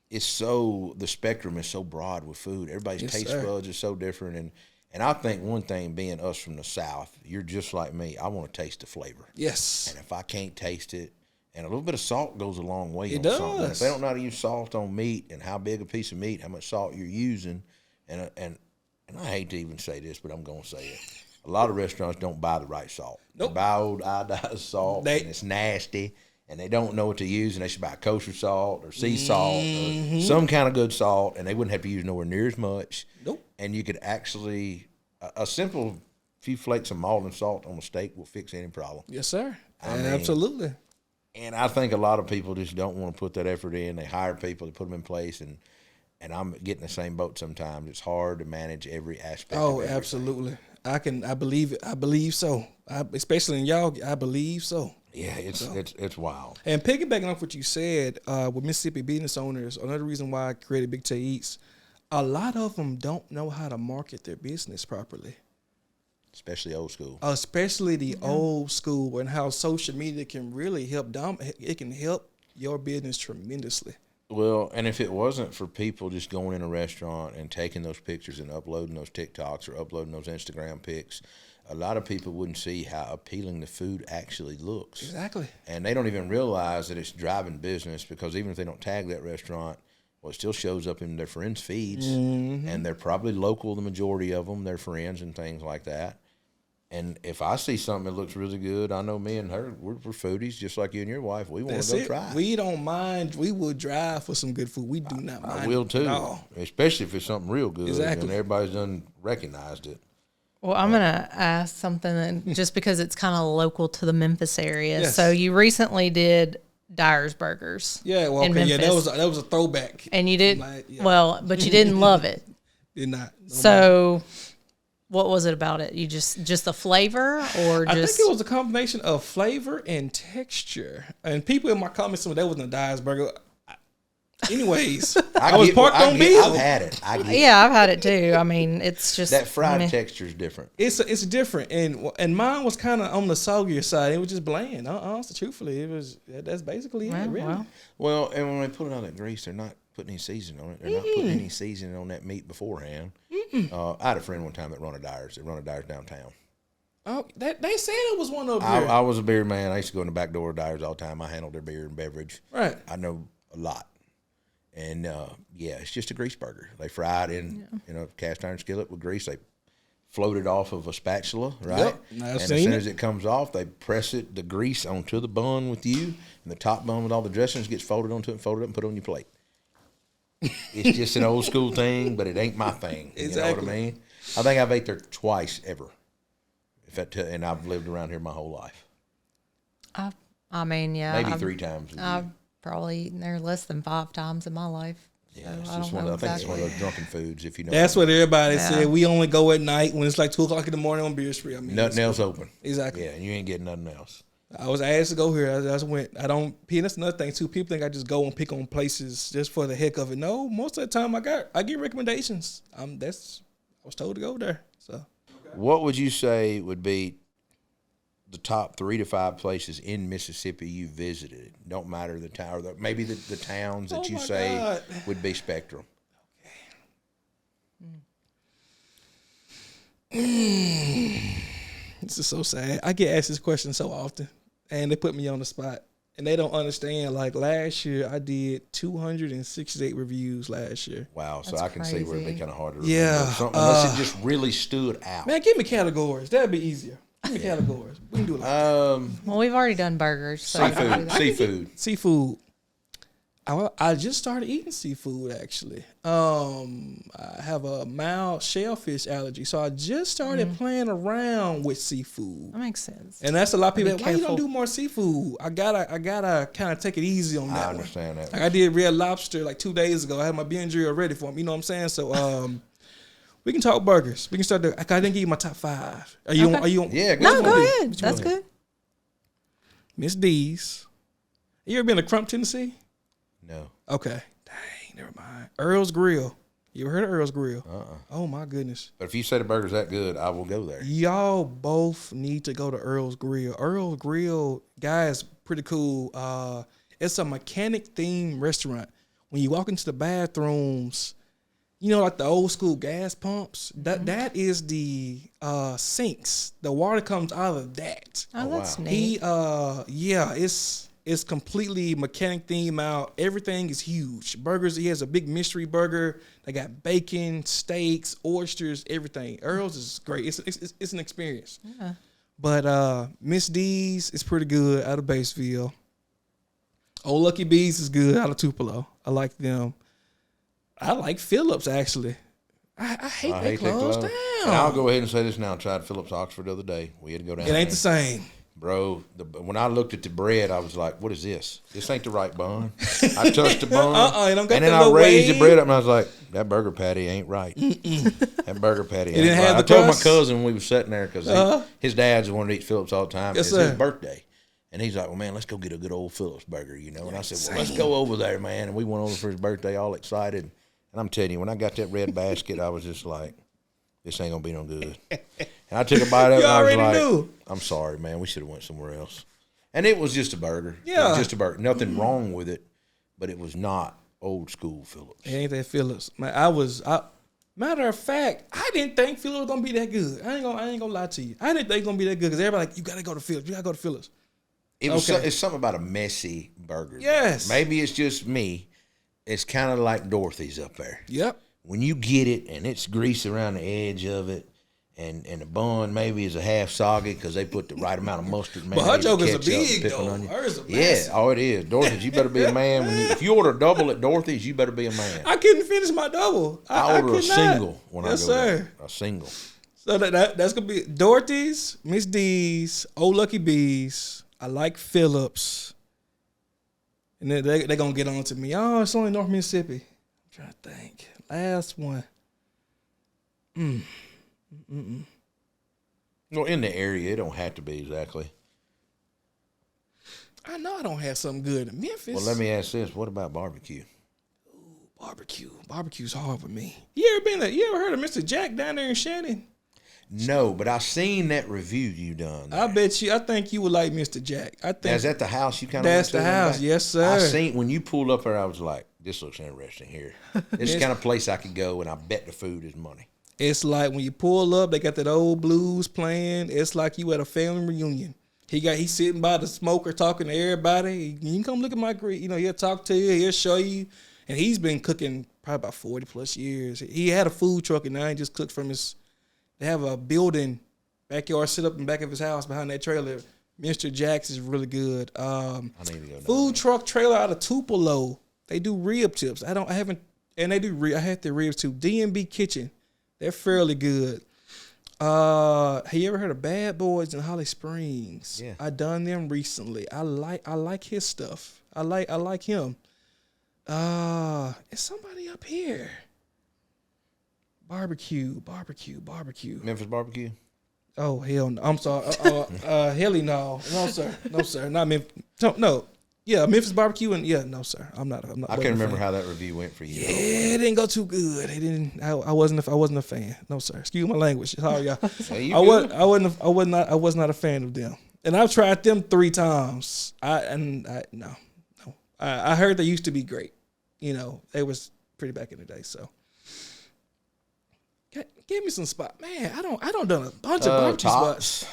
the spectrum is so broad with food. Everybody's taste buds is so different. And I think one thing, being us from the South, you're just like me. I want to taste the flavor.
Yes.
And if I can't taste it, and a little bit of salt goes a long way.
It does.
Something. If they don't know how to use salt on meat and how big a piece of meat, how much salt you're using, and I hate to even say this, but I'm going to say it. A lot of restaurants don't buy the right salt.
Nope.
They buy old iodized salt, and it's nasty, and they don't know what to use, and they should buy kosher salt or sea salt or some kind of good salt, and they wouldn't have to use nowhere near as much.
Nope.
And you could actually, a simple few flakes of Maldon salt on a steak will fix any problem.
Yes, sir.
I mean,
absolutely.
And I think a lot of people just don't want to put that effort in. They hire people to put them in place, and I'm getting the same boat sometimes. It's hard to manage every aspect.
Oh, absolutely. I believe it. I believe so. Especially in y'all, I believe so.
Yeah, it's wild.
And piggybacking off what you said, with Mississippi business owners, another reason why I created Big Tae Eats, a lot of them don't know how to market their business properly.
Especially old school.
Especially the old school, and how social media can really help it can help your business tremendously.
Well, and if it wasn't for people just going in a restaurant and taking those pictures and uploading those TikToks or uploading those Instagram pics, a lot of people wouldn't see how appealing the food actually looks.
Exactly.
And they don't even realize that it's driving business, because even if they don't tag that restaurant, well, it still shows up in their friends' feeds, and they're probably local, the majority of them, they're friends and things like that. And if I see something that looks really good, I know me and her, we're foodies, just like you and your wife. We want to go try it.
We don't mind. We will drive for some good food. We do not mind.
I will too, especially if it's something real good.
Exactly.
And everybody's done recognized it.
Well, I'm going to ask something that, just because it's kind of local to the Memphis area.
Yes.
So you recently did Dyer's Burgers.
Yeah, well, okay, that was a throwback.
And you didn't, but you didn't love it.
Did not.
So what was it about it? You just the flavor, or just?
I think it was a combination of flavor and texture. And people in my comments said that wasn't a Dyer's burger. Anyways, I was parked on Bill.
I've had it. I've
had it too. I mean, it's just
that fried texture is different.
It's different, and mine was kind of on the soggier side. It was just bland. Honestly, truthfully, that's basically it. Really.
Well, and when they put it on that grease, they're not putting any seasoning on it. They're not putting any seasoning on that meat beforehand. I had a friend one time that run a Dyer's. They run a Dyer's downtown.
Oh, they said it was one over here.
I was a beer man. I used to go in the back door of Dyer's all the time. I handled their beer and beverage.
Right.
I know a lot. And, it's just a grease burger. They fry it in a cast iron skillet with grease. They float it off of a spatula, right?
Yep,
and as soon as it comes off, they press the grease onto the bun with you, and the top bun with all the dressings gets folded onto it, folded up, and put on your plate. It's just an old school thing, but it ain't my thing.
Exactly.
You know what I mean? I think I've ate there twice ever, and I've lived around here my whole life. Maybe 3 times.
I've probably eaten there less than 5 times in my life.
Yeah, it's just I think it's one of those drunken foods. If you know,
that's what everybody said. We only go at night when it's like 2:00 in the morning on Beer Street. I mean,
nothing else open.
Exactly.
Yeah, and you ain't getting nothing else.
I was asked to go here. I just went. I don't. And that's another thing too. People think I just go and pick on places just for the heck of it. No, most of the time I get recommendations. I was told to go there. So,
what would you say would be the top 3 to 5 places in Mississippi you visited? Don't matter the town, or maybe the towns that you say would be Spectrum.
Okay. This is so sad. I get asked this question so often, and they put me on the spot, and they don't understand. Like last year, I did 268 reviews last year.
Wow, so I can see where it'd be kind of hard to
remember
something unless it just really stood out.
Man, give me categories. That'd be easier. Give me categories. We can do it like that.
Well, we've already done burgers. So
Seafood.
I just started eating seafood, actually. I have a mild shellfish allergy, so I just started playing around with seafood.
That makes sense.
And that's a lot of people. Why you don't do more seafood? I gotta kind of take it easy on that.
I understand that.
Like I did Red Lobster like 2 days ago. I had my binge ready for them. You know what I'm saying? So we can talk burgers. We can start there. I didn't give you my top 5. Are you on?
Yeah.
No, go ahead. That's good.
Miss D's. You ever been to Crump, Tennessee?
No.
Okay. Dang. never mind. Earl's Grill. You ever heard of Earl's Grill? Oh, my goodness.
But if you say the burger's that good, I will go there.
Y'all both need to go to Earl's Grill. Earl's Grill, guys, pretty cool. It's a mechanic-themed restaurant. When you walk into the bathrooms, you know, like the old school gas pumps, that is the sinks. The water comes out of that.
Oh, that's neat.
It's completely mechanic theme out. Everything is huge. Burgers, he has a big mystery burger. They got bacon, steaks, oysters, everything. Earl's is great. It's an experience.
Yeah.
But Miss D's is pretty good out of Batesville. Old Lucky Bees is good out of Tupelo. I like them. I like Phillips, actually. I hate they closed down.
And I'll go ahead and say this now. I tried Phillips Oxford the other day. We had to go down
It ain't
there.
the same.
Bro, when I looked at the bread, I was like, what is this? This ain't the right bun. I touched the bun.
It don't got
and then
that
I raised
wave.
the bread up, and I was like, that burger patty ain't right. That burger patty ain't
didn't
right.
have
I
the
told my
crust?
cousin when we was sitting there, because his dad's wanted to eat Phillips all the time.
Yes,
It's his
sir.
birthday. And he's like, well, man, let's go get a good old Phillips burger, you know. And I said, well, let's go over there, man. And we went over for his birthday all excited. And I'm telling you, when I got that red basket, I was just like, this ain't going to be no good. And I took a bite of it, and I was
already
like,
knew.
I'm sorry, man. We should have went somewhere else. And it was just a burger. It
Yeah.
was just a burger. Nothing wrong with it, but it was not old school Phillips.
It ain't that Phillips. Man, matter of fact, I didn't think Phillips was gonna be that good. I ain't gonna lie to you. I didn't think it was gonna be that good because everybody like, you gotta go to Phillips. You gotta go to Phillips.
It was
Okay.
it's something about a messy burger.
Yes.
Maybe it's just me. It's kind of like Dorothy's up there.
Yep.
When you get it and it's grease around the edge of it, and the bun maybe is a half soggy because they put the right amount of mustard,
But her
mayonnaise,
jokers are
ketchup,
big
pickled
though.
onion.
Hers are
Yeah,
massive.
oh, it is. Dorothy's, you better be a man. If you order a double at Dorothy's, you better be a man.
I couldn't finish my double.
I order a
could not.
single when
Yes,
I go
sir.
there. A single.
So that's gonna be Dorothy's, Miss D's, Old Lucky Bees. I like Phillips. And then they're gonna get on to me. Oh, it's only North Mississippi. I'm trying to think. Last one.
Well, in the area, it don't have to be exactly.
I know I don't have something good in Memphis.
Well, let me ask this: what about barbecue?
Barbecue. Barbecue's hard for me. You ever heard of Mr. Jack down there in Shannon?
No, but I seen that review you done.
I bet you. I think you would like Mr. Jack. I think
Now, is that the house you kind of?
that's the house. Yes, sir.
I seen when you pulled up there. I was like, "This looks interesting here. This is the kind of place I could go, and I bet the food is money."
It's like when you pull up, they got that old blues playing. It's like you at a family reunion. He's sitting by the smoker talking to everybody. You can come look at my grill. You know, he'll talk to you. He'll show you. And he's been cooking probably about 40 plus years. He had a food truck, and now he just cooked from his. They have a building, backyard set up in the back of his house behind that trailer. Mr. Jack's is really good.
I need to go.
Food truck trailer out of Tupelo. They do rib tips. I had the ribs too. D&B Kitchen. They're fairly good. Have you ever heard of Bad Boys in Holly Springs?
Yeah.
I done them recently. I like his stuff. I like him. Is somebody up here? Barbecue.
Memphis barbecue.
Oh hell no! I'm sorry. Helly no, sir, not Memphis. No, yeah, Memphis barbecue and no, sir. I'm not.
I can't remember how that review went for you.
Yeah, it didn't go too good. It didn't. I wasn't a fan. No, sir. Excuse my language. Sorry, y'all.
Hey,
I was not a fan of them. And I've tried them 3 times. No. I heard they used to be great. You know, they was pretty back in the day. So, give me some spot, man. I don't done a bunch of barbecue spots.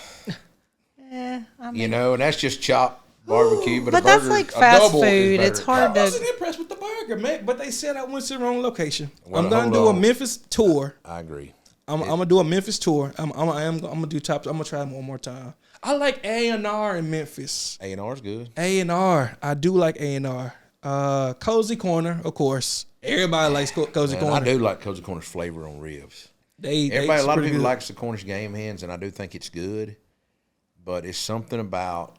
You know, and that's just chopped barbecue, but a
that's
burger,
like
a
fast
double is
food.
better.
It's hard
I
to.
wasn't impressed with the burger, man. But they said I went to the wrong location.
Well,
I'm gonna
hold
do a
on.
Memphis tour.
I agree.
I'm gonna do a Memphis tour. I'm gonna do tops. I'm gonna try them one more time. I like A&R in Memphis.
A&R's good.
A&R. I do like A&R. Cozy Corner, of course. Everybody likes Cozy
Man,
Corner.
I do like Cozy Corner's flavor on ribs.
A
A lot of
pretty
people
good.
likes the Cornish game hens, and I do think it's good. But it's something about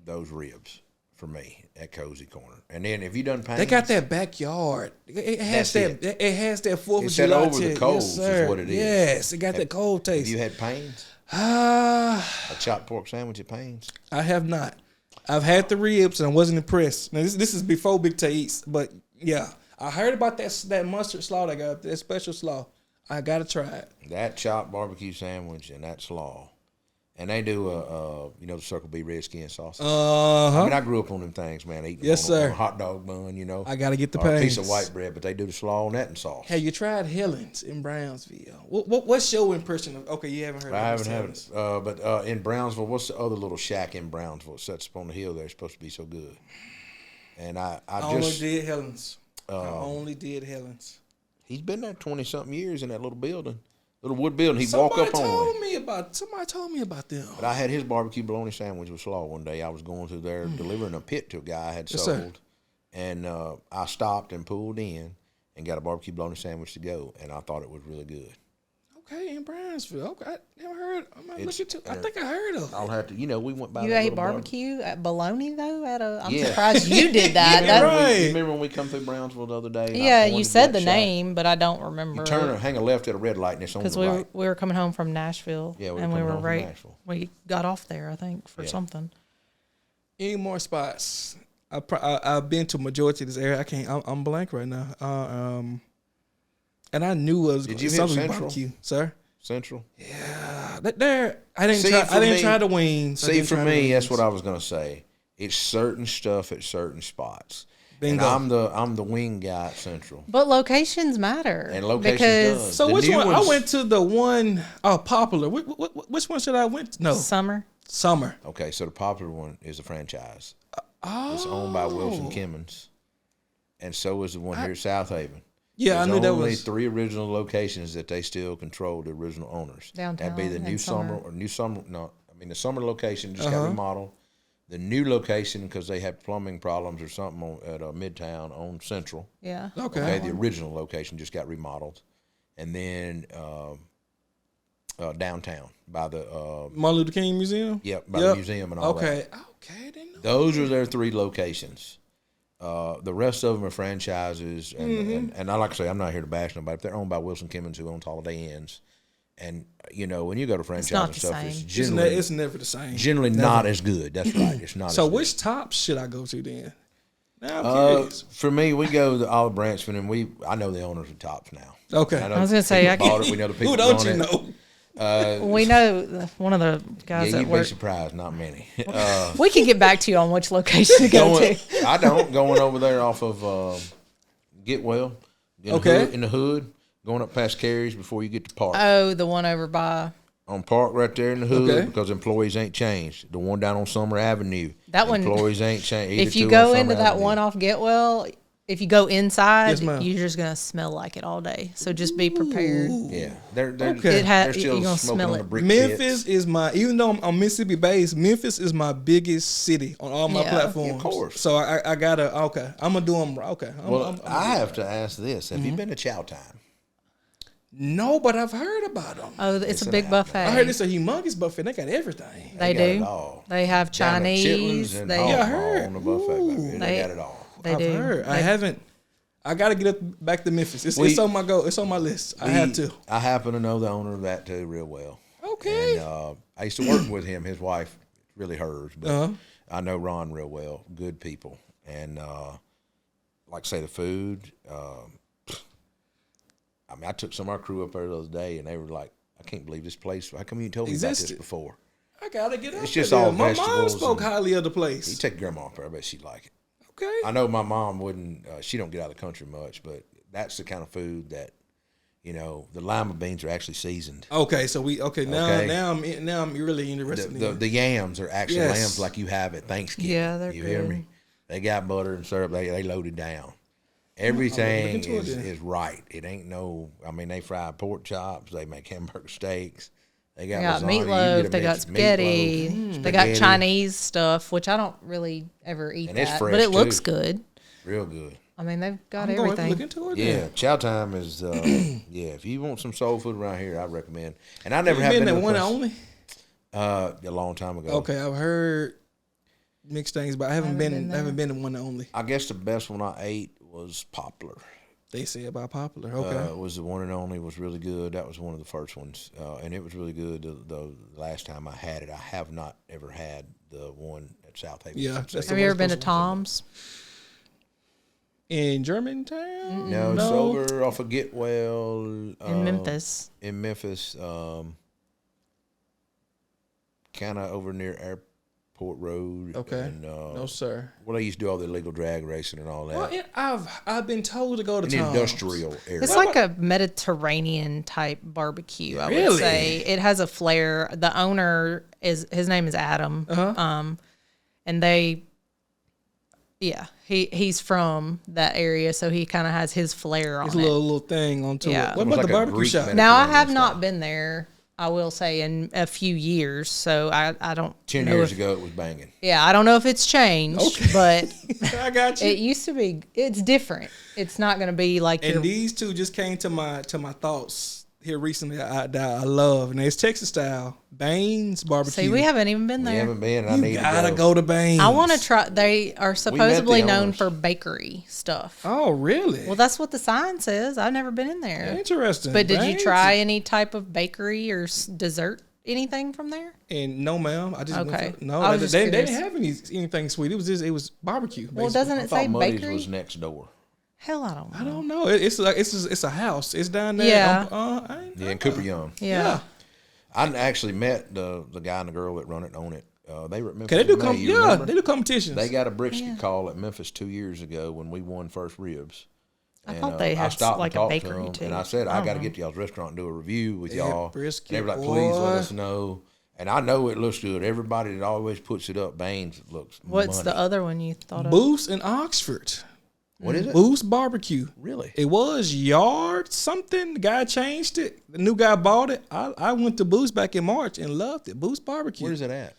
those ribs for me at Cozy Corner. And then if you done pains,
They got that backyard. It has
That's
that. It has that 4th of
It's that
July
over the
taste.
coals
Yes,
is
sir.
what it is.
Yes, it got that cold
Have
taste.
you had pains?
I
A chopped pork sandwich at Pains?
have not. I've had the ribs and I wasn't impressed. Now this is before Big Tae Eats, but yeah, I heard about that mustard slaw they got, that special slaw. I gotta try it.
That chopped barbecue sandwich and that slaw. And they do the Circle B red skin sausage. I mean, I grew up on them things, man. Eating them on a hot dog bun,
I gotta get the
or a piece of white bread, but they do the slaw on that and sauce.
Have you tried Helen's in Brownsville? What's your impression of? Okay, you haven't heard.
I haven't had it. But in Brownsville, what's the other little shack in Brownsville? It sits up on the hill there. It's supposed to be so good. And I
only did Helen's. I only did Helen's.
He's been there 20-something years in that little building. Little wood building. He'd walk up on it.
Somebody told me about them.
But I had his barbecue bologna sandwich with slaw one day. I was going through there delivering a pit to a guy I had sold. Sir. And I stopped and pulled in and got a barbecue bologna sandwich to go. And I thought it was really good.
Okay, in Brownsville. Okay, I never heard. I think I heard of it.
I'll have to. We went by.
You ate barbecue at bologna though. I'm surprised you did that.
You remember when we come through Brownsville the other day?
Yeah, you said the name, but I don't remember.
You hang a left at a red light, and it's on the right.
Because we were coming home from Nashville.
Yeah,
we were right. We got off there, I think, for something.
Any more spots? I've been to majority of this area. I'm blank right now. And I knew it was something barbecue, sir.
Central.
Yeah, there. I didn't try the wings.
See, for me, that's what I was gonna say. It's certain stuff at certain spots. Bingo. And I'm the wing guy at Central.
But locations matter.
And locations does.
So which one? I went to the one. Popular. Which one should I went to? No. Summer.
Okay, so the popular one is a franchise. It's owned by Wilson Kimmons, and so is the one here at South Haven.
Yeah, I knew that was
only 3 original locations that they still control the original owners.
Downtown.
That'd be the new summer. The summer location just got remodeled. The new location, because they had plumbing problems or something at Midtown on Central.
Yeah.
Okay.
The original location just got remodeled, and then downtown by the
Martin Luther King Museum.
Yep, by the museum and all that.
Okay, I didn't know.
Those are their 3 locations. The rest of them are franchises, and I like to say, I'm not here to bash nobody, but they're owned by Wilson Kimmons, who owns Holiday Inns. And when you go to franchise and stuff,
it's never the same.
Generally, not as good. That's right. It's not.
So, which Tops should I go to then? Now I'm curious.
For me, we go to Olive Branchman, and I know the owners of Tops now.
Okay,
I was gonna say,
we know the people.
Who don't you know?
We know one of the guys
that
work.
You'd be surprised, not many.
We can get back to you on which location to go to.
I don't. Going over there off of Getwell, in the hood, going up past Carey's before you get to Park.
Oh, the one over by...
On Park right there in the hood, because employees ain't changed. The one down on Summer Avenue, employees ain't changed.
If you go into that one off Getwell... If you go inside, you're just gonna smell like it all day. So just be prepared.
Yeah, they're
still
gonna
smell it.
Memphis is even though I'm Mississippi based, Memphis is my biggest city on all my platforms.
Of course.
So I gotta I'm gonna do them. Okay.
I have to ask this: have you been to Chow Time?
No, but I've heard about them.
Oh, it's a big buffet.
I heard it's a humongous buffet. They got everything.
They do. They have Chinese.
I heard on the buffet. They got it all.
I've
heard. I haven't. I got to get back to Memphis. It's on my go. It's on my list. I have to.
I happen to know the owner of that too real well.
Okay.
And I used to work with him. His wife, really hers, but I know Ron real well. Good people, and like I say, the food. I took some of our crew up there the other day, and they were like, "I can't believe this place. How come you told me about this before?"
I gotta get up.
It's just all
my
vegetables.
My mom spoke highly of the place.
You take grandma up there. I bet she'd like it.
Okay.
I know my mom wouldn't. She don't get out of the country much, but that's the kind of food that, the lima beans are actually seasoned.
Okay, so now I'm really interested.
The yams are actually lambs like you have at Thanksgiving.
Yeah, they're
you
good.
hear me? They got butter and syrup. They loaded down. Everything is right. It ain't no. They fry pork chops. They make hamburger steaks. They got
meatloaf. They got spaghetti. They got Chinese stuff, which I don't really ever eat that, but it looks good.
Real good.
They've got everything.
Look into it.
Yeah, Chow Time is. If you want some soul food around here, I recommend. And I never have
been
to
that one only.
A long time ago.
Okay, I've heard mixed things, but I haven't been to one only.
I guess the best one I ate was Poplar.
They say about Popular. Okay.
It was the one and only. Was really good. That was one of the first ones, and it was really good. The last time I had it, I have not ever had the one at South Haven.
Yeah.
Have you ever been to Tom's?
In Germantown?
No, it's over off of Getwell.
In Memphis.
In Memphis. Kind of over near Airport Road.
Okay.
And,
No, sir.
Well, they used to do all the illegal drag racing and all that.
Well, I've been told to go to
An
Tom's.
industrial area.
It's like a Mediterranean type barbecue, I would
Really?
say. It has a flair. The owner his name is Adam. And he's from that area, so he kind of has his flair on
It's
it.
a little thing onto
Yeah.
it. What
Almost
about the
like a
barbecue
Greek
shop?
Mediterranean
Now, I have
style.
not been there, I will say, in a few years, so I don't
10
know
years
if-
ago, it was banging.
Yeah, I don't know if it's changed, but
I got you.
it used to be. It's different. It's not going to be like
And
your
these two just came to my thoughts here recently. That I love, and it's Texas style Baines barbecue.
See, we haven't even been
We
there.
haven't been. I need
You
to
gotta go to Baines.
I want to try. They are supposedly known
owners.
for bakery stuff.
Oh, really?
Well, that's what the sign says. I've never been in there.
Interesting.
But did you
Baines?
try any type of bakery or dessert, anything from there?
And no, ma'am. I just
Okay.
went for, no.
I was
They,
just
they didn't
curious.
have anything sweet. It was barbecue.
Well,
basically.
doesn't
I
it
thought
say
Muddy's
bakery?
was next door.
Hell, I don't know.
I don't know. It's a house. It's down there.
Yeah.
Yeah, in Cooper Young.
Yeah.
I actually met the guy and the girl that own it. They were at Memphis.
Cause they do
in May, you remember?
they do competitions.
They got a brisket call at Memphis 2 years ago when we won first ribs.
I thought they had
stopped and
like a
talked to
bakery
them,
too.
And I said, I
don't
got to
know.
get to y'all's restaurant and do a review with
Yeah,
y'all.
brisket,
And they were like, please let
boy.
us know. And I know it looks good. Everybody that always puts it up, Baines, looks
What's
money.
the other one you thought of?
Booth's in Oxford.
What is it?
Booth's Barbecue.
Really?
It was Yard something. The guy changed it. The new guy bought it. I went to Booth's back in March and loved it. Booth's Barbecue.
Where is it at?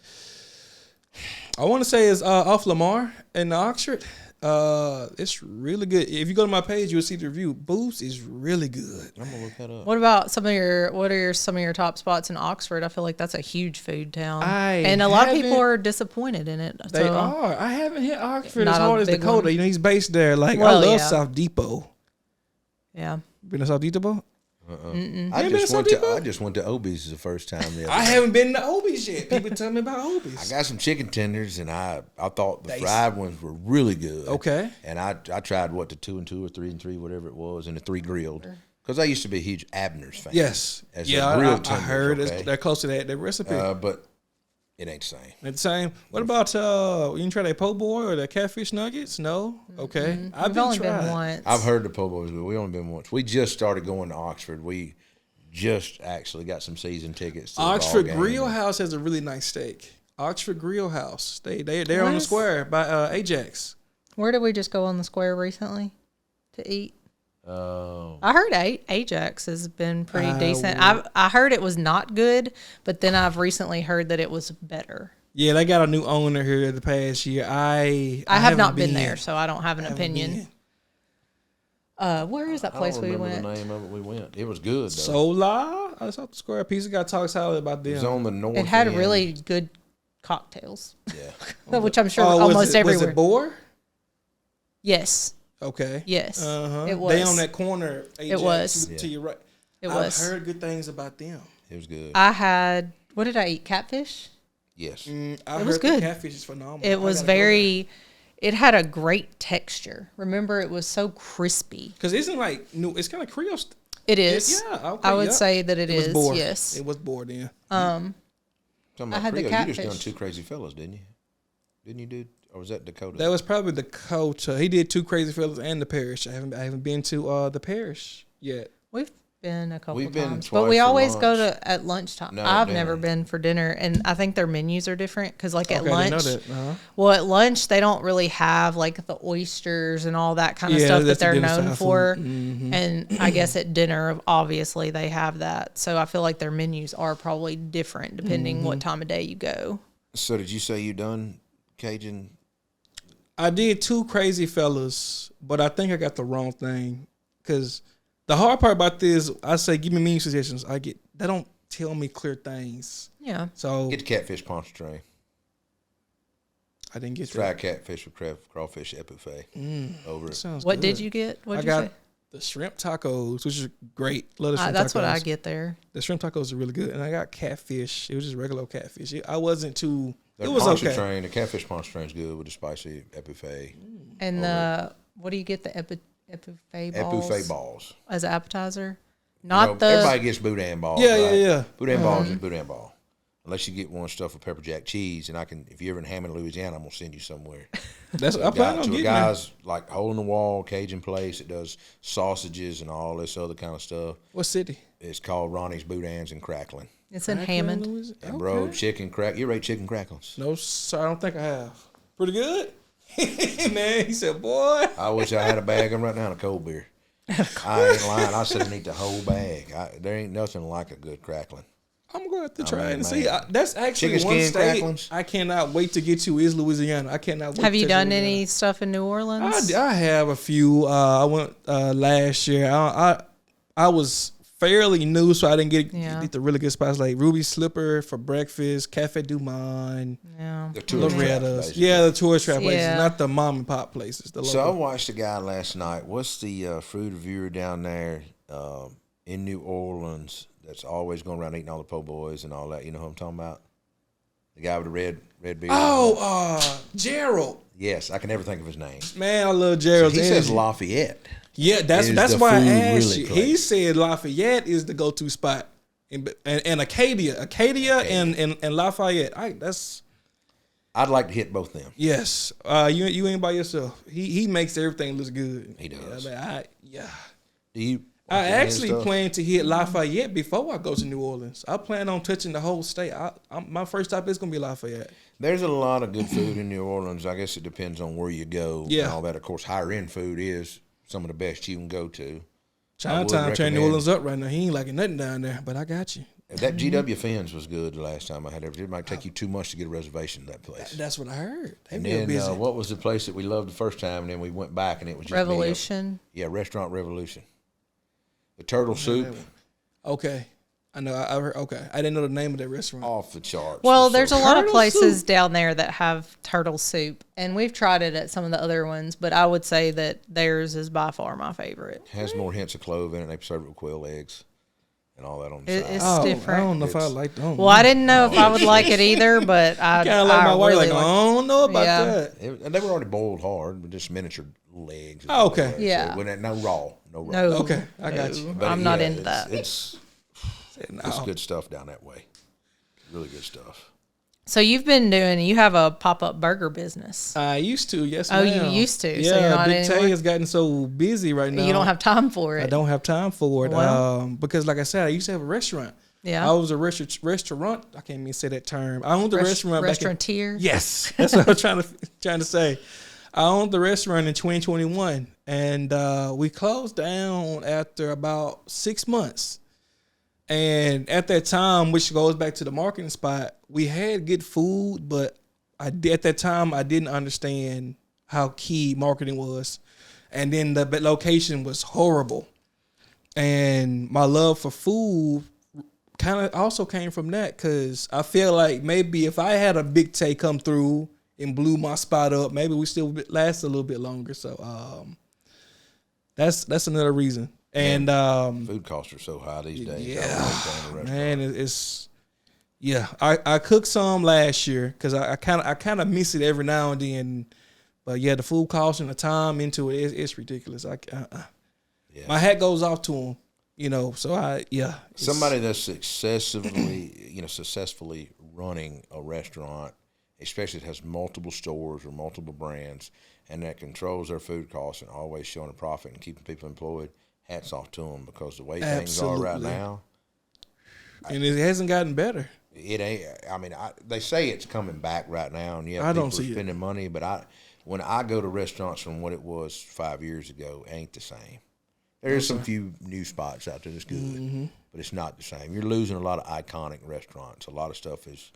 I want to say it's off Lamar in Oxford. It's really good. If you go to my page, you'll see the review. Booth's is really good.
I'm gonna look that up.
What about some of your top spots in Oxford? I feel like that's a huge food town,
I
and a lot of people
haven't-
are disappointed in it.
They
so,
are. I haven't hit Oxford
Not
as
a
hard as
big
Dakota.
one.
You know, he's based there. Like
Well,
I love
yeah.
South Depot.
Yeah,
Been to South Depot?
I
You
just
been
went
to
to
Some
I just went to Obi's the first time the other
I
day.
haven't been to Obi's yet. People tell me about
I
Obi's.
got some chicken tenders, and I thought the
They-
fried ones were really good.
Okay.
And I tried the 2 and 2 or 3 and 3, whatever it was, and the 3 grilled. Because I used to be a huge Abner's fan.
Yes.
As
Yeah,
a grilled
I
tenders,
heard
okay?
they're close to that recipe.
But it ain't the same.
It's the same. What about you can try that po' boy or the catfish nuggets? No. Okay. I've
we've only
tried.
been once.
I've heard the po' boys, but we only been once. We just started going to Oxford. We just actually got some season tickets. To the ball
Oxford
game.
Grill House has a really nice steak. Oxford Grill House. They're on the square by Ajax.
Where did we just go on the square recently to eat?
Oh.
I heard Ajax has been pretty decent. I heard it was not good, but then I've recently heard that it was better.
Yeah, they got a new owner here the past year. I
I have
haven't
not been there, so I don't have an
Haven't
opinion.
been.
Where is that
I
place
don't
we
remember
went?
the name of it. We went. It was good though.
Sola. I saw the square piece. Got talk solid about
it was
them.
on the north.
It had
end.
really good cocktails,
Yeah.
which I'm sure
Oh,
almost
was
everywhere.
it Boar?
Yes,
Okay.
yes,
Uh-huh.
it was.
They on that corner. Ajax,
was.
to your right.
It
I've
was.
heard good things about them.
It was good.
I had. What did I eat? Catfish.
Yes.
I
It was
heard
good.
The catfish is phenomenal.
It was very. It had a great texture. Remember, it was so crispy.
because isn't like new. It's kind of Creole.
It is.
Yeah. Okay,
I would
yep.
say that it
was
is.
Boar.
Yes.
It was Boar then.
Talking about
I had the
Creole, you just done
catfish.
2 Crazy Fellas, didn't you? Didn't you do? Or was that Dakota?
That was probably the coach. He did 2 Crazy Fellas and the Parish. I haven't been to the Parish yet.
We've been a couple
We've been
times,
twice
but we
for
always go
lunch.
to at lunchtime.
No,
I've
dinner.
never been for dinner, and I think their menus are different because, like at
Okay, I didn't
lunch,
know that. Uh-huh.
well, at lunch they don't really have like the oysters and all that kind of
Yeah,
stuff that
that's the
they're
dinner
known
style
for.
food. Mm-hmm.
And I guess at dinner, obviously they have that. So I feel like their menus are probably different depending
Mm-hmm.
what time of day you go.
So did you say you done Cajun?
I did 2 Crazy Fellas, but I think I got the wrong thing. Because the hard part about this, I say, give me menu suggestions. They don't tell me clear things.
Yeah.
So
Get the catfish ponche.
I didn't get
Fried
that.
catfish with crawfish etouffee over it.
Sounds
What
good.
did you get? What
I
did you
got
say?
the shrimp tacos, which is great. Love the shrimp
That's what I
tacos.
get there.
The shrimp tacos are really good. And I got catfish. It was just regular catfish. I wasn't too...
The
It was okay.
The catfish ponche is good with the spicy etouffee.
And the what do you get, the etouffee balls?
Etouffee balls.
As an appetizer? Not the...
Everybody gets boudin balls,
Yeah,
right?
yeah.
Boudin balls is boudin ball. Unless you get one stuffed with pepper jack cheese, and if you're ever in Hammond, Louisiana, I'm going to send you somewhere.
I plan on getting
a guy's like hole in the wall Cajun place that does sausages and all this other kind of stuff.
What city?
It's called Ronnie's Boudins and Crackling.
It's in Hammond.
And bro, chicken crack. You rate chicken crackles?
No, sir, I don't think I have. Pretty good? Man, he said, boy.
I wish I had a bag. I'm right now in a cold beer. I ain't lying. I said I need the whole bag. There ain't nothing like a good crackling.
I'm going to have to try it and see. That's actually
Chicken
one
skin
state
cracklings?
I cannot wait to get to is Louisiana. I cannot wait.
Have you
to
done
Louisiana.
any stuff in New Orleans?
I have a few. I went last year. I was fairly new, so I didn't get the really good spots like Ruby Slipper for breakfast, Cafe Du Monde,
Yeah.
Loretta's. Yeah, the tourist trap places, not the mom and pop places.
So I watched a guy last night. What's the food reviewer down there in New Orleans that's always going around eating all the po' boys and all that? You know who I'm talking about? The guy with the red beard.
Oh, Gerald.
Yes, I can never think of his name.
Man, I love Gerald.
So he says Lafayette.
Yeah, that's
the
why I
food
asked
really
you.
place?
He said Lafayette is the go-to spot, and Acadia and Lafayette.
I'd like to hit both them.
Yes. You ain't by yourself. He makes everything look good.
He does.
Yeah.
Do you?
I actually plan to hit Lafayette before I go to New Orleans. I plan on touching the whole state. My first stop is gonna be Lafayette.
There's a lot of good food in New Orleans. I guess it depends on where you go.
Yeah.
And all that. Of course, higher end food is some of the best you can go to.
Chinatown tearing New Orleans up right now. He ain't liking nothing down there, but I got you.
That GW Finn's was good the last time I had it. It might take you too much to get a reservation at that place.
That's what I heard. They
And
real
then
busy.
what was the place that we loved the first time, and then we went back, and it was just
Revolution.
Restaurant Revolution. The turtle soup,
Okay. I know. I heard. Okay. I didn't know the name of that restaurant.
off the charts.
Well, there's a lot of
Turtle
places
soup.
down there that have turtle soup, and we've tried it at some of the other ones, but I would say that theirs is by far my favorite.
Has more hints of clove in it. They serve it with quail eggs and all that on the side.
It's different.
I don't know if I like them.
Well, I didn't know if I would like it either, but I
kind of like my wife.
really
Like, I don't know about
Yeah.
that.
And they were already boiled hard, but just miniature legs. and
Oh, okay.
all that.
Yeah.
So no raw.
No.
Okay, I got you.
But
I'm not into that.
It's good stuff down that way. Really good stuff.
So you have a pop-up burger business.
I used to, yes.
Oh,
ma'am.
you used to, so
Yeah,
you're not
Big
anymore?
Tae has gotten so busy right now.
You don't have time for it.
I don't have time for it.
Well.
Because like I said, I used to have a restaurant.
Yeah.
I was a restaurant. I can't even say that term. I owned the restaurant back in,
Restaurateur?
yes, that's what I was trying to say. I owned the restaurant in 2021, and we closed down after about 6 months. And at that time, which goes back to the marketing spot, we had good food, but at that time I didn't understand how key marketing was, and then the location was horrible. And my love for food kind of also came from that, because I feel like maybe if I had a Big Tae come through and blew my spot up, maybe we still would last a little bit longer. So that's another reason. And
Food costs are so high these days.
yeah, man, I cooked some last year because I kind of miss it every now and then. But yeah, the food cost and the time into it's ridiculous. My hat goes off to them. So
somebody that's successfully running a restaurant, especially that has multiple stores or multiple brands, and that controls their food costs and always showing a profit and keeping people employed. Hats off to them, because the way things are right now,
and it hasn't gotten better.
It ain't. I mean, they say it's coming back right now, and
I don't
people
see
are spending money. But when I go to restaurants from what it was 5 years ago, it ain't the same. There's some few new spots out there that's good, but it's not the same. You're losing a lot of iconic restaurants. A lot of stuff is,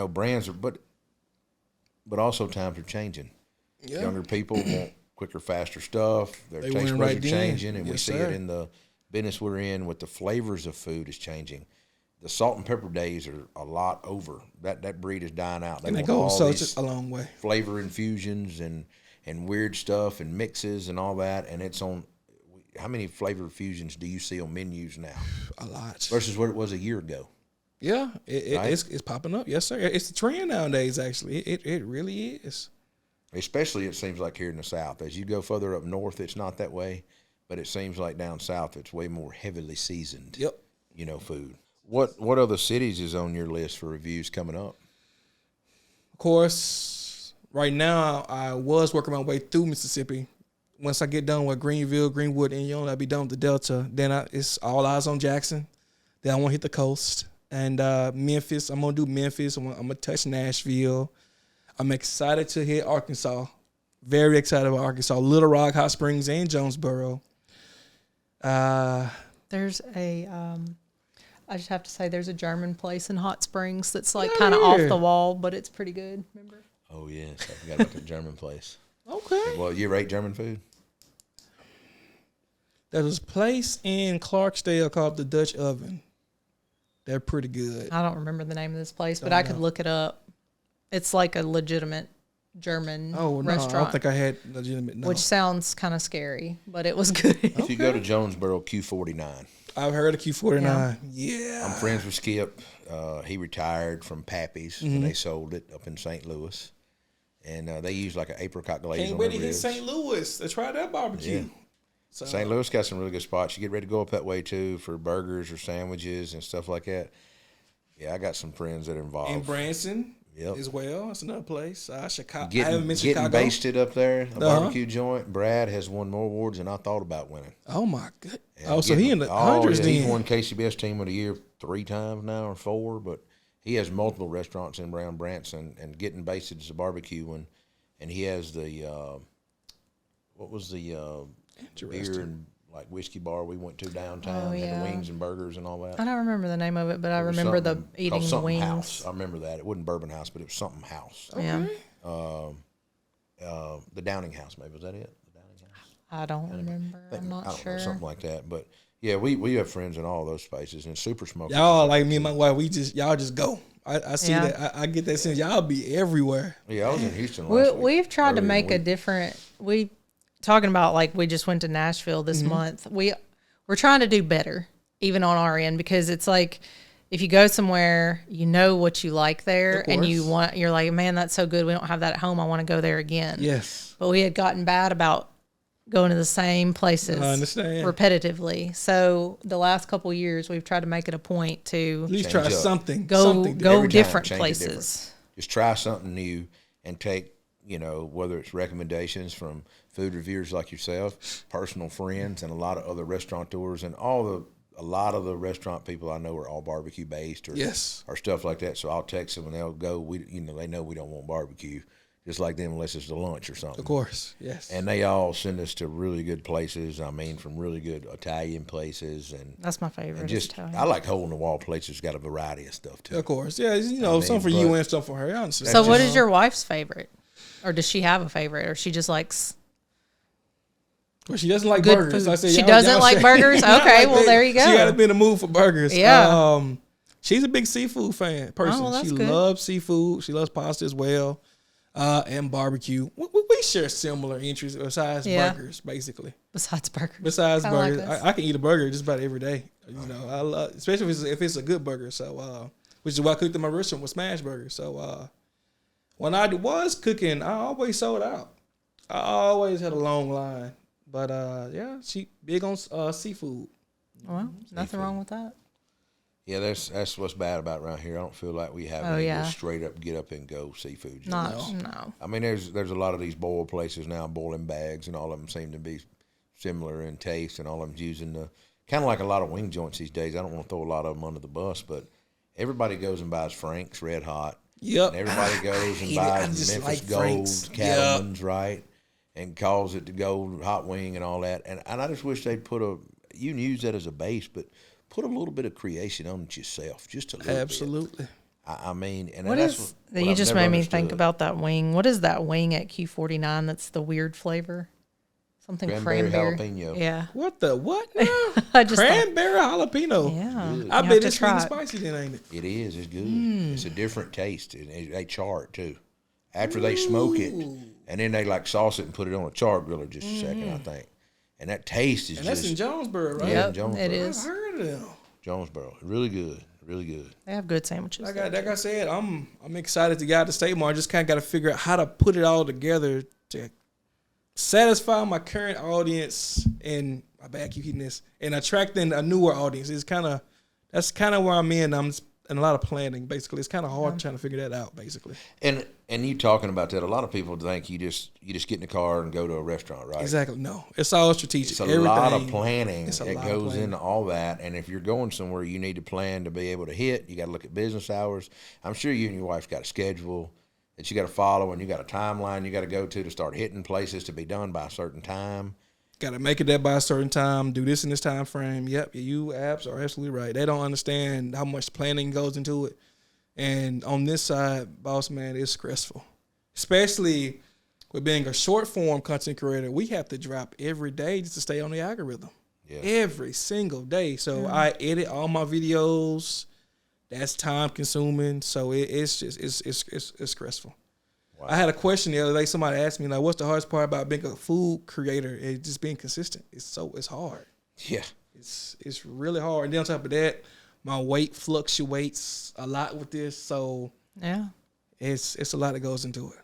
brands are, but also times are changing.
Yeah.
Younger people want quicker, faster stuff. Their
They
taste
went
buds
right
are
then.
changing, and we
Yes,
see
sir.
it in the business we're in with the flavors of food is changing. The salt and pepper days are a lot over. That breed is dying out.
And they
want
go
all
such
these
a long way.
flavor infusions and weird stuff and mixes and all that, and it's on. How many flavor infusions do you see on menus now?
A lot.
Versus what it was a year ago.
Yeah,
Right?
it's popping up. Yes, sir. It's the trend nowadays. Actually, it really is.
Especially, it seems like here in the South. As you go further up north, it's not that way, but it seems like down south, it's way more heavily seasoned.
Yep.
Food. What other cities is on your list for reviews coming up?
Of course, right now I was working my way through Mississippi. Once I get done with Greenville, Greenwood, and Young, I'll be done with the Delta. Then it's all eyes on Jackson. Then I want to hit the coast. And Memphis, I'm going to do Memphis. I'm going to touch Nashville. I'm excited to hit Arkansas. Very excited about Arkansas. Little Rock, Hot Springs, and Jonesboro.
There's a, I just have to say, there's a German place in Hot Springs that's like kind of off the wall, but it's pretty good. Remember?
Oh, yes. I forgot about the German place.
Okay.
Well, you rate German food?
There's a place in Clarksdale called the Dutch Oven. They're pretty good.
I don't remember the name of this place, but I could look it up. It's like a legitimate German restaurant.
I don't think I had legitimate. No.
Which sounds kind of scary, but it was good.
If you go to Jonesboro, Q49.
I've heard of Q49. Yeah.
I'm friends with Skip. He retired from Pappy's, and they sold it up in St. Louis. And they use like an apricot glaze
Can't
on
wait
the
to hit
ribs.
St. Louis to try that barbecue.
Yeah.
So,
St. Louis got some really good spots. You get ready to go up that way, too, for burgers or sandwiches and stuff like that. Yeah, I got some friends that are involved.
in Branson as well. That's another place. Chicago. I
Getting
haven't been to Chicago.
basted up there, a barbecue joint. Brad has won more awards than I thought about winning.
Oh, my God.
And
So he in the hundreds then.
He's won KCBS Team of the Year 3 times now or 4, but he has multiple restaurants in around Branson, and Getting Basted is a barbecue one. And he has the, what was the beer and like whiskey bar we went to downtown, had the wings and burgers and all that.
I don't remember the name of it, but I remember the eating the wings.
House. I remember that. It wasn't Bourbon House, but it was something house.
Yeah.
The Downing House, maybe. Was that it? The Downing House?
I don't remember. I'm not sure.
Know, something like that. But yeah, we have friends in all those spaces, and Super Smoker.
Y'all, like me and my wife, y'all just go. I see that. I get that sense. Y'all be everywhere.
Yeah, I was in Houston last week.
We've tried to make a different. Talking about like we just went to Nashville this month. We're trying to do better, even on our end, because it's like if you go somewhere, you know what you like there, and you're like, man, that's so good. We don't have that at home. I want to go there again.
Yes.
But we had gotten bad about going to the same places repetitively. So the last couple of years, we've tried to make it a point to
at least try something.
Go different places.
Just try something new and take, whether it's recommendations from food reviewers like yourself, personal friends, and a lot of other restaurateurs, and a lot of the restaurant people I know are all barbecue based or stuff like that. So I'll text them and they'll go. They know we don't want barbecue, just like them unless it's the lunch or something.
Of course, yes.
And they all send us to really good places. I mean, from really good Italian places, and
that's my favorite.
I like hole in the wall places. Got a variety of stuff too.
Of course, yeah. Some for you and some for her. I understand.
So, what is your wife's favorite, or does she have a favorite, or she just likes?
Well, she doesn't like burgers.
Food.
I say,
she doesn't like burgers? Okay, well, there you go.
She got to be in the mood for burgers.
Yeah.
She's a big seafood person. She loves seafood. She loves pasta as well, and barbecue. We share similar interests besides burgers, basically.
Besides burgers.
Besides burgers. I can eat a burger just about every day. I love, especially if it's a good burger. So, which is why I cooked in my restaurant with smash burgers. So, when I was cooking, I always sold out. I always had a long line. But, she big on seafood.
Well, nothing wrong with that.
Yeah, that's what's bad about around here. I don't feel like we have any just straight up get up and go seafood.
No.
I mean, there's a lot of these boil places now, boiling bags, and all of them seem to be similar in taste, and all of them using the kind of like a lot of wing joints these days. I don't want to throw a lot of them under the bus, but everybody goes and buys Frank's Red Hot.
Yep.
And everybody goes and buys Memphis Gold, Cattleman's, right? And calls it the Gold Hot Wing and all that. And I just wish they'd you can use that as a base, but put a little bit of creation on it yourself, just a little bit.
Absolutely.
I mean, and
what
that's what
you
I've
just
never
made me
understood.
think about that wing. What is that wing at Q49 that's the weird flavor? Something cranberry.
Jalapeno.
Yeah.
What now? Cranberry jalapeno.
Yeah.
I bet it's sweet and spicy then, ain't it?
It is. It's good. It's a different taste. And they char it, too. After they smoke it, and then they like sauce it and put it on a char griller just a second, I think. And that taste is
that's in Jonesboro, right?
Yeah,
in Jonesboro.
it is.
I've heard of them.
Jonesboro. Really good. Really good.
They have good sandwiches.
Like I said, I'm excited to get out the State Mart. Just kind of got to figure out how to put it all together to satisfy my current audience and my bad, keep hitting this, and attracting a newer audience. That's kind of where I'm in. I'm in a lot of planning. Basically, it's kind of hard trying to figure that out. Basically,
and you talking about that, a lot of people think you just get in the car and go to a restaurant, right?
Exactly. No, it's all strategic.
It's a lot of planning that goes into all that. And if you're going somewhere, you need to plan to be able to hit. You got to look at business hours. I'm sure you and your wife's got a schedule that you got to follow, and you got a timeline you got to go to start hitting places to be done by a certain time.
Got to make it there by a certain time, do this in this time frame. Yep, you apps are absolutely right. They don't understand how much planning goes into it. And on this side, boss man, it's stressful. Especially with being a short form content creator, we have to drop every day just to stay on the algorithm. Yeah. Every single day. So I edit all my videos. That's time consuming. So it's stressful. Wow. I had a question the other day. Somebody asked me, like, what's the hardest part about being a food creator? It's just being consistent. It's hard.
Yeah.
It's really hard. And then on top of that, my weight fluctuates a lot with this. So
yeah,
it's a lot that goes into it.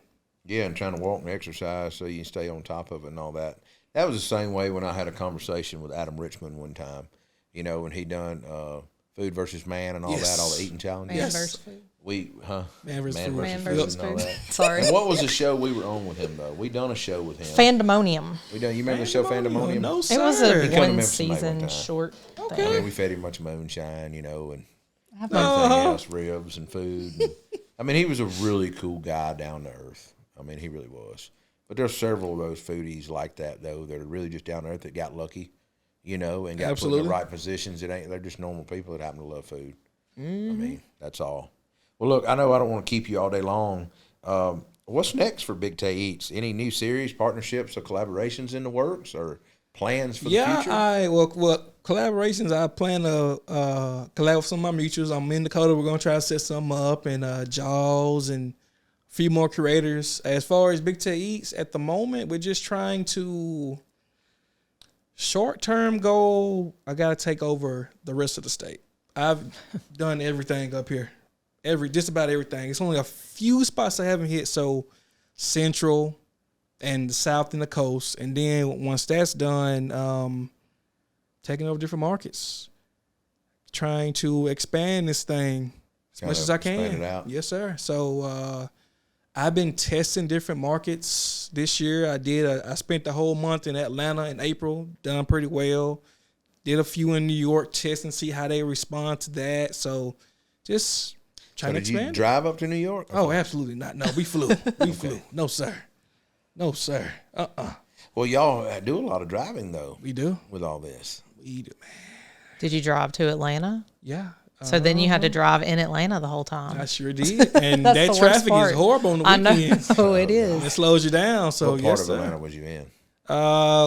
Yeah, and trying to walk and exercise so you can stay on top of it and all that. That was the same way when I had a conversation with Adam Richmond one time, when he done Food versus Man and all that, all the eating challenges.
Man versus Food.
Man versus Food. And all that.
Sorry.
And what was the show we were on with him, though? We done a show with him.
Fandemonium.
You remember the show Fandemonium?
No, sir.
It was a
one-season
one short
Okay.
thing.
And we fed him much moonshine, and everything else, ribs and food. And, he was a really cool guy, down to earth. He really was. But there's several of those foodies like that, though, that are really just down to earth that got lucky, and got put in the right positions. They're just normal people that happen to love food.
Mm-hmm.
That's all. Well, look, I know I don't want to keep you all day long. What's next for Big Tae Eats? Any new series, partnerships, or collaborations in the works, or plans for the future?
Well, collaborations. I plan to collab with some of my mutuals. I'm in Dakota. We're gonna try to set some up, and Jaws and a few more creators. As far as Big Tae Eats, at the moment, we're just trying to short-term goal. I gotta take over the rest of the state. I've done everything up here. Just about everything. It's only a few spots I haven't hit. So Central and the South and the coast. And then once that's done, taking over different markets. Trying to expand this thing as much as I can.
Expand it out.
Yes, sir. So I've been testing different markets this year. I spent the whole month in Atlanta in April, done pretty well. Did a few in New York, test and see how they respond to that. So just trying to expand.
Did you drive up to New York?
Oh, absolutely not. No, we flew. Flew. No, sir. No, sir.
Well, y'all do a lot of driving, though.
We do.
With all this.
We do, man.
Did you drive to Atlanta?
Yeah.
So then you had to drive in Atlanta the whole time.
I sure did. And that traffic is horrible on the weekends.
I know. It is.
It slows you down. So
what part of Atlanta was you in?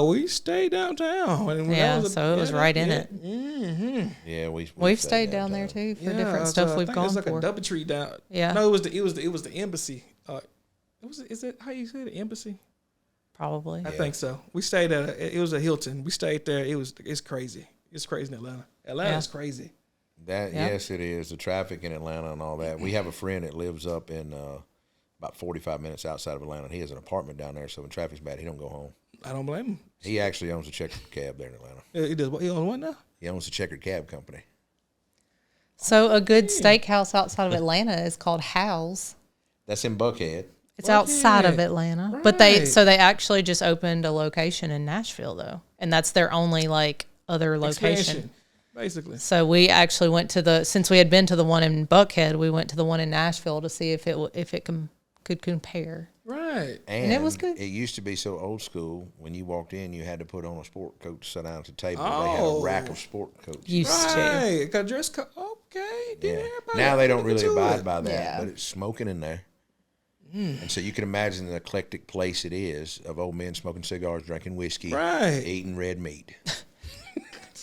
We stayed downtown.
And it was right in it.
Mm-hmm.
Yeah,
we've stayed down there too for different stuff we've gone
for. It's like
for.
a Doubletree down.
Yeah.
No, it was the embassy. Is it how you say the embassy?
Probably.
I think so. We stayed at it was a Hilton. We stayed there. It's crazy. It's crazy in Atlanta. Atlanta's crazy.
Yes, it is. The traffic in Atlanta and all that. We have a friend that lives up in about 45 minutes outside of Atlanta. He has an apartment down there, so when traffic's bad, he don't go home.
I don't blame him.
He actually owns a checkered cab there in Atlanta.
He does. He owns what now?
He owns a checkered cab company.
So a good steakhouse outside of Atlanta is called Hal's.
That's in Buckhead.
It's outside of Atlanta,
right.
But they actually just opened a location in Nashville though, and that's their only other location.
Expansion, basically.
So we actually went to since we had been to the one in Buckhead, we went to the one in Nashville to see if it could compare.
Right.
And it was good.
It used to be so old school. When you walked in, you had to put on a sport coat to sit down at the table. They had a rack of sport coats.
Used
to. Got dress code. Okay.
Yeah. Now they don't really abide by that, but it's smoking in there. And so you can imagine the eclectic place it is of old men smoking cigars, drinking whiskey, eating red meat.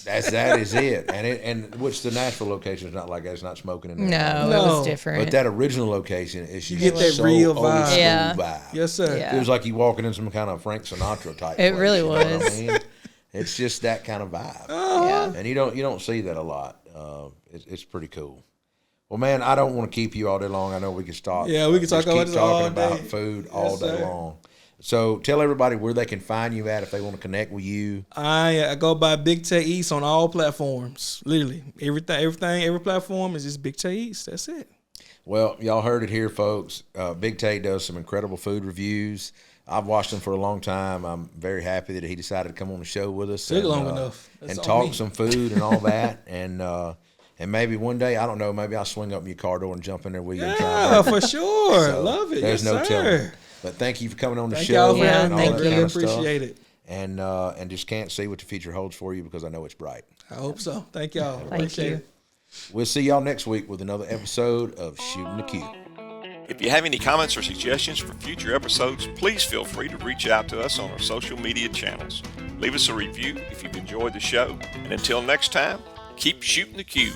That is it. And which the Nashville location is not like that. It's not smoking in there.
No, it was different.
But that original location is
you get that real vibe.
Vibe.
Yes, sir.
Yeah.
It was like you walking in some kind of Frank Sinatra type.
It
place,
really
you know what
was.
I mean? It's just that kind of vibe.
Yeah.
And you don't see that a lot. It's pretty cool. Well, man, I don't want to keep you all day long. I know we can stop.
Yeah, we can talk about this all day.
About food all day long. So tell everybody where they can find you at if they want to connect with you.
I go by Big Tae Eats on all platforms. Literally, every platform is just Big Tae Eats. That's it.
Well, y'all heard it here, folks. Big Tae does some incredible food reviews. I've watched him for a long time. I'm very happy that he decided to come on the show with us.
Took long enough.
And talk some food and all that. And maybe one day, I don't know, maybe I'll swing up in your car door and jump in there with you.
Yeah, for sure. So love it.
There's
yes,
no
sir.
telling. But thank you for coming on the
thank
show.
Y'all for
having me.
Really appreciate it.
And just can't see what the future holds for you because I know it's bright.
I hope so. Thank y'all.
Thank you.
We'll see y'all next week with another episode of Shootin The Que.
If you have any comments or suggestions for future episodes, please feel free to reach out to us on our social media channels. Leave us a review if you've enjoyed the show. And until next time, keep shooting the Que.